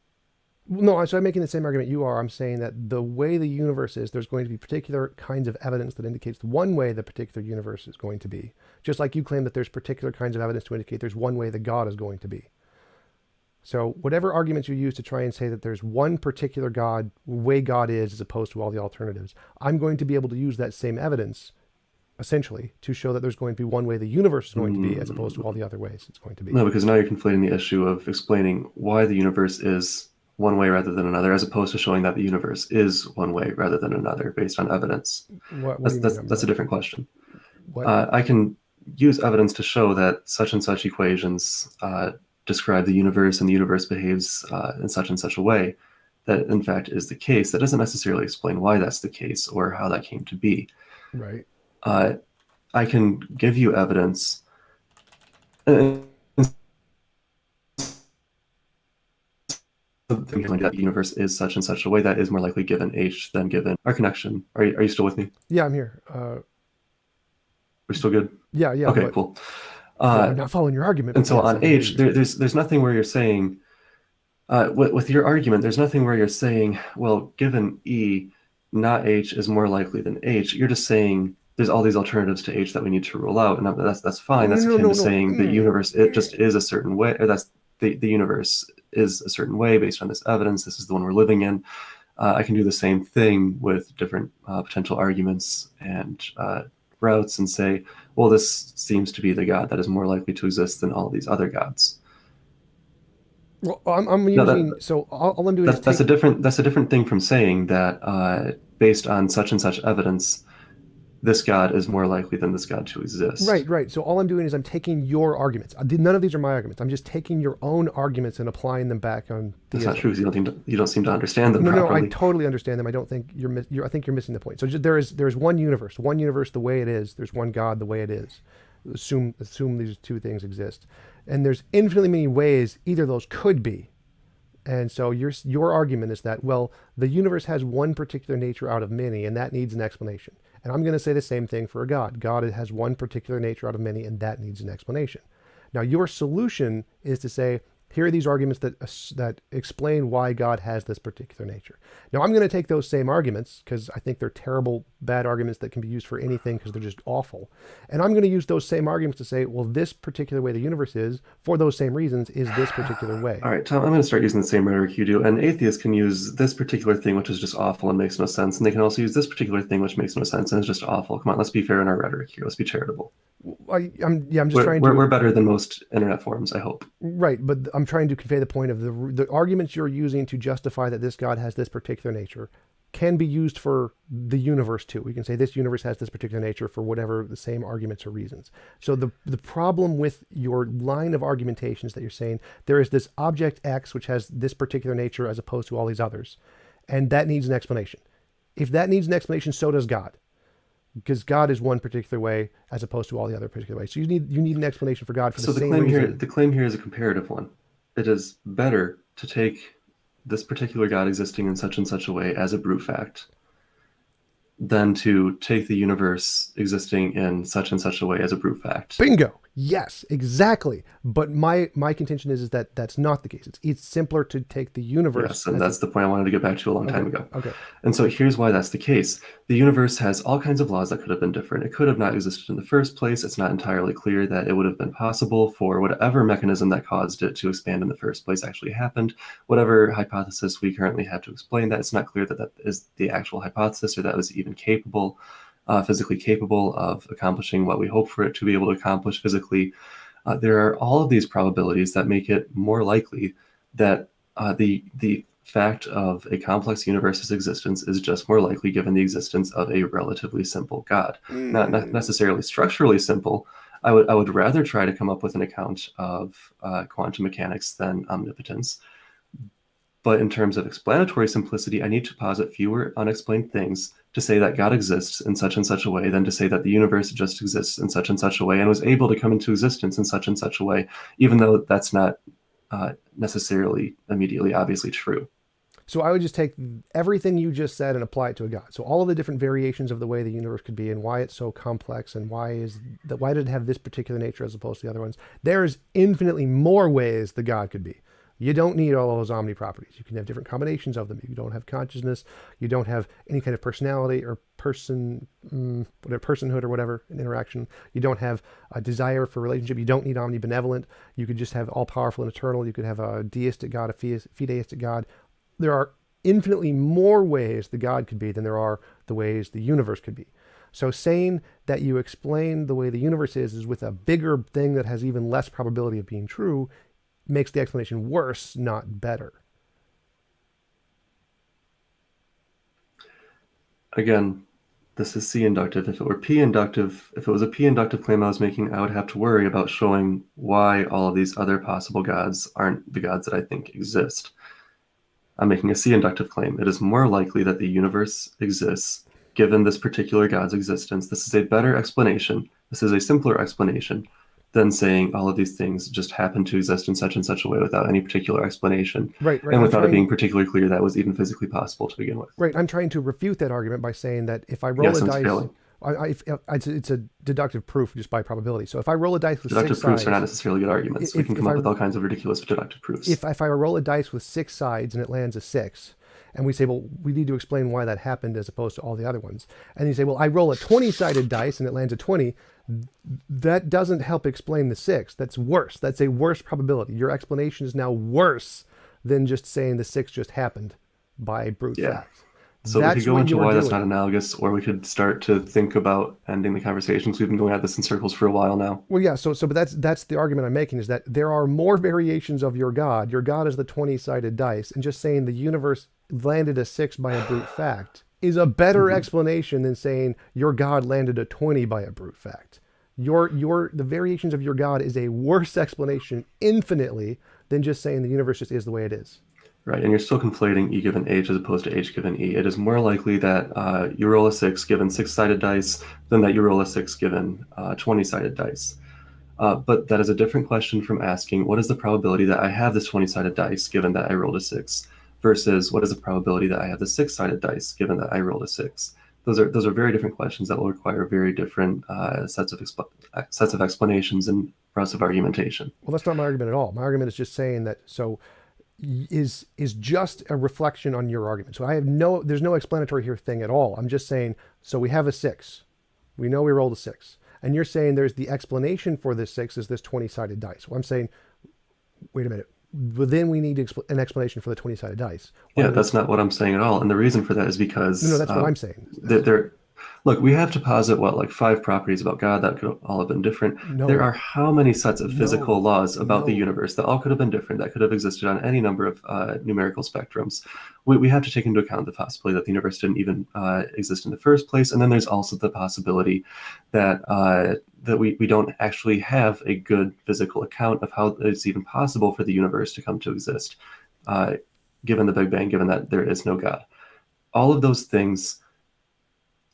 No, so I'm making the same argument you are. I'm saying that the way the universe is, there's going to be particular kinds of evidence that indicates one way the particular universe is going to be. Just like you claim that there's particular kinds of evidence to indicate there's one way that God is going to be. So whatever arguments you use to try and say that there's one particular God, way God is, as opposed to all the alternatives, I'm going to be able to use that same evidence, essentially, to show that there's going to be one way the universe is going to be, as opposed to all the other ways it's going to be. No, because now you're conflating the issue of explaining why the universe is one way rather than another, as opposed to showing that the universe is one way rather than another based on evidence. What do you mean? That's a different question. What? I can use evidence to show that such and such equations describe the universe and the universe behaves in such and such a way that in fact is the case. That doesn't necessarily explain why that's the case or how that came to be. Right. I can give you evidence that the universe is such and such a way that is more likely given H than given our connection. Are you still with me? Yeah, I'm here. We're still good? Yeah. Okay, cool. I'm not following your argument. And so on H, there's nothing where you're saying, with your argument, there's nothing where you're saying, well, given E, not H is more likely than H. You're just saying there's all these alternatives to H that we need to rule out, and that's fine. That's akin to saying the universe it just is a certain way, or that's the universe is a certain way based on this evidence. This is the one we're living in. I can do the same thing with different potential arguments and routes and say, well, this seems to be the God that is more likely to exist than all these other gods. Well, I'm using all I'm doing is that's a different thing from saying that based on such and such evidence, this God is more likely than this God to exist. Right. So all I'm doing is I'm taking your arguments. None of these are my arguments. I'm just taking your own arguments and applying them back on. That's not true. You don't seem to understand them properly. No, I totally understand them. I don't think I think you're missing the point. So there's one universe the way it is. There's one God the way it is. Assume these two things exist, and there's infinitely many ways either of those could be. And so your argument is that, well, the universe has one particular nature out of many, and that needs an explanation. And I'm going to say the same thing for a God. God has one particular nature out of many, and that needs an explanation. Now, your solution is to say, here are these arguments that explain why God has this particular nature. Now, I'm going to take those same arguments because I think they're terrible, bad arguments that can be used for anything because they're just awful. And I'm going to use those same arguments to say, well, this particular way the universe is, for those same reasons, is this particular way. All right, Tom, I'm going to start using the same rhetoric you do. And atheists can use this particular thing, which is just awful and makes no sense. And they can also use this particular thing, which makes no sense and is just awful. Come on, let's be fair in our rhetoric here. Let's be charitable. I'm just trying to. We're better than most internet forums, I hope. Right, but I'm trying to convey the point of the arguments you're using to justify that this God has this particular nature can be used for the universe too. We can say this universe has this particular nature for whatever the same arguments or reasons. So the problem with your line of argumentation is that you're saying there is this object X which has this particular nature as opposed to all these others, and that needs an explanation. If that needs an explanation, so does God. Because God is one particular way as opposed to all the other particular ways. So you need an explanation for God for the same reason. The claim here is a comparative one. It is better to take this particular God existing in such and such a way as a brute fact than to take the universe existing in such and such a way as a brute fact. Bingo. Yes, exactly. But my contention is that that's not the case. It's simpler to take the universe. Yes, and that's the point I wanted to get back to a long time ago. Okay. And so here's why that's the case. The universe has all kinds of laws that could have been different. It could have not existed in the first place. It's not entirely clear that it would have been possible for whatever mechanism that caused it to expand in the first place actually happened. Whatever hypothesis we currently have to explain that, it's not clear that that is the actual hypothesis or that was even capable. Physically capable of accomplishing what we hope for it to be able to accomplish physically. There are all of these probabilities that make it more likely that the fact of a complex universe's existence is just more likely given the existence of a relatively simple God. Not necessarily structurally simple. I would rather try to come up with an account of quantum mechanics than omnipotence. But in terms of explanatory simplicity, I need to posit fewer unexplained things to say that God exists in such and such a way than to say that the universe just exists in such and such a way and was able to come into existence in such and such a way, even though that's not necessarily immediately obviously true. So I would just take everything you just said and apply it to a God. So all of the different variations of the way the universe could be and why it's so complex and why did it have this particular nature as opposed to the other ones. There's infinitely more ways the God could be. You don't need all of those omni properties. You can have different combinations of them. You don't have consciousness. You don't have any kind of personality or personhood or whatever, an interaction. You don't have a desire for relationship. You don't need omnibenevolent. You could just have all powerful and eternal. You could have a deistic God, a fideistic God. There are infinitely more ways the God could be than there are the ways the universe could be. So saying that you explain the way the universe is with a bigger thing that has even less probability of being true makes the explanation worse, not better. Again, this is C inductive. If it were P inductive, if it was a P inductive claim I was making, I would have to worry about showing why all of these other possible gods aren't the gods that I think exist. I'm making a C inductive claim. It is more likely that the universe exists given this particular God's existence. This is a better explanation. This is a simpler explanation than saying all of these things just happen to exist in such and such a way without any particular explanation. Right. And without it being particularly clear that was even physically possible to begin with. Right. I'm trying to refute that argument by saying that if I roll a dice, it's a deductive proof just by probability. So if I roll a dice with deductive six proofs sides, are not necessarily good arguments. We can come up with all kinds of ridiculous deductive proofs. If I roll a dice with 6 sides and it lands a 6, and we say, well, we need to explain why that happened as opposed to all the other ones. And you say, well, I roll a 20-sided dice and it lands a 20. That doesn't help explain the 6. That's worse. That's a worse probability. Your explanation is now worse than just saying the 6 just happened by brute fact. So we could go into why that's not analogous, or we could start to think about ending the conversation, because we've been going at this in circles for a while now. Well, yeah, but that's the argument I'm making, is that there are more variations of your God. Your God is the 20-sided dice, and just saying the universe landed a 6 by a brute fact is a better explanation than saying your God landed a 20 by a brute fact. The variations of your God is a worse explanation infinitely than just saying the universe just is the way it is. Right, and you're still conflating E given H as opposed to H given E. It is more likely that you roll a 6 given 6-sided dice than that you roll a 6 given 20-sided dice. But that is a different question from asking, what is the probability that I have this 20-sided dice given that I rolled a 6, versus what is the probability that I have the 6-sided dice given that I rolled a 6? Those are very different questions that will require very different sets of explanations and routes of argumentation. Well, that's not my argument at all. My argument is just saying that is just a reflection on your argument. So there's no explanatory here thing at all. I'm just saying, so we have a 6. We know we rolled a 6. And you're saying there's the explanation for this 6 is this 20-sided dice. Well, I'm saying, wait a minute. Well, then we need an explanation for the 20-sided dice. That's not what I'm saying at all. And the reason for that is because... No, that's what I'm saying. Look, we have to posit, 5 properties about God that could all have been different. No. There are how many sets of physical laws about the universe that all could have been different, that could have existed on any number of numerical spectrums. We have to take into account the possibility that the universe didn't even exist in the first place. And then there's also the possibility that we don't actually have a good physical account of how it's even possible for the universe to come to exist, given the Big Bang, given that there is no God. All of those things...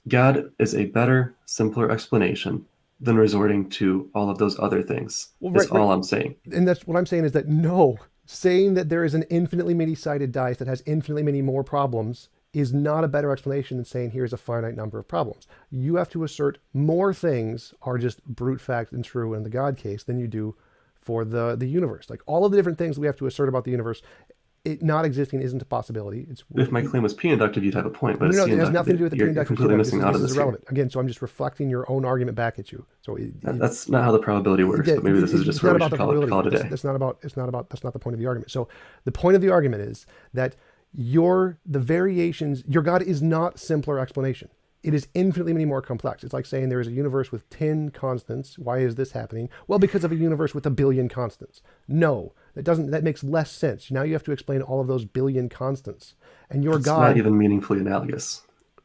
God is a better, simpler explanation than resorting to all of those other things. That's all I'm saying. And that's what I'm saying, is that no, saying that there is an infinitely many-sided dice that has infinitely many more problems is not a better explanation than saying here's a finite number of problems. You have to assert more things are just brute fact and true in the God case than you do for the universe. Like all of the different things we have to assert about the universe, it not existing isn't a possibility. If my claim was P inductive, you'd have a point, but it has nothing to do with the P inductive. You're completely missing out of this. Is irrelevant. Again, so I'm just reflecting your own argument back at you. So that's not how the probability works. But maybe this is just where we should call it a day. That's not the point of the argument. So the point of the argument is that the variations, your God is not simpler explanation. It is infinitely many more complex. It's like saying there is a universe with 10 constants. Why is this happening? Well, because of a universe with a billion constants. No, that doesn't. That makes less sense. Now you have to explain all of those billion constants. And your It's not God, even meaningfully analogous.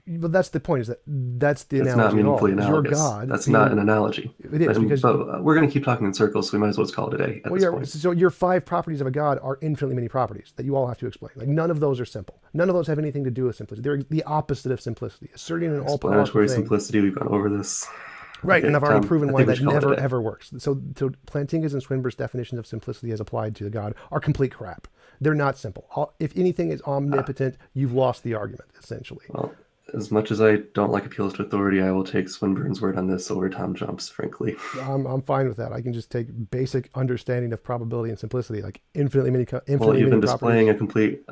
but that's the point. Is that that's the It's not analogy at all? meaningfully Is your analogous. God That's not an being? analogy. It is because But we're going to keep talking in circles, so we might as well just call it a day at well, this yeah. point. So your 5 properties of a God are infinitely many properties that you all have to explain. Like none of those are simple. None of those have anything to do with simplicity. They're the opposite of simplicity. Asserting an all-powerful Explanatory thing. simplicity, we've gone over this. Right, and Okay, I've already Tom, proven I why think we that should call it a never day. ever works. So Plantinga's and Swinburne's definitions of simplicity as applied to the God are complete crap. They're not simple. If anything is omnipotent, you've lost the argument, essentially. Well, as much as I don't like appeals to authority, I will take Swinburne's word on this over TJump's, frankly. I'm fine with that. I can just take basic understanding of probability and simplicity, like Well, infinitely you've many been displaying properties. a complete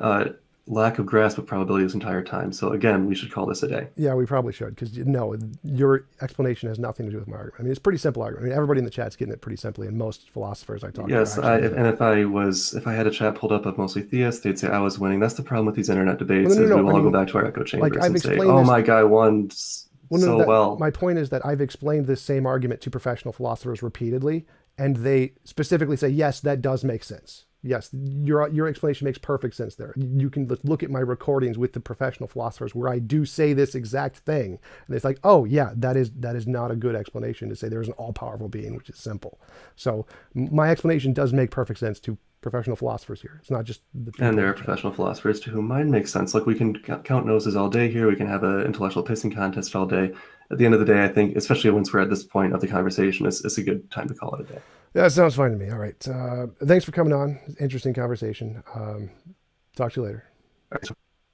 lack of grasp of probability this entire time. So again, we should call this a day. Yeah, we probably should, because no, your explanation has nothing to do with my argument. I mean, it's a pretty simple argument. I mean, everybody in the chat's getting it pretty simply, and most philosophers I talk to Yes, actually get it. if I had a chat pulled up of mostly theists, they'd say I was winning. That's the problem with these internet Well, debates no, is no, we no. will I all go mean, back to our echo like chambers I've and say, explained "Oh, this. my guy won Well, no, so well." my point is that I've explained this same argument to professional philosophers repeatedly, and they specifically say, yes, that does make sense. Yes, your explanation makes perfect sense there. You can look at my recordings with the professional philosophers where I do say this exact thing, and it's like, oh yeah, that is not a good explanation to say there's an all-powerful being, which is simple. So my explanation does make perfect sense to professional philosophers here. It's not just the people And there in are the chat. professional philosophers to whom mine makes sense. Like we can count noses all day here. We can have an intellectual pissing contest all day. At the end of the day, I think, especially once we're at this point of the conversation, it's a good time to call it a day. Yeah, sounds fine to me. All right. Thanks for coming on. Interesting conversation. Talk to you later. All right.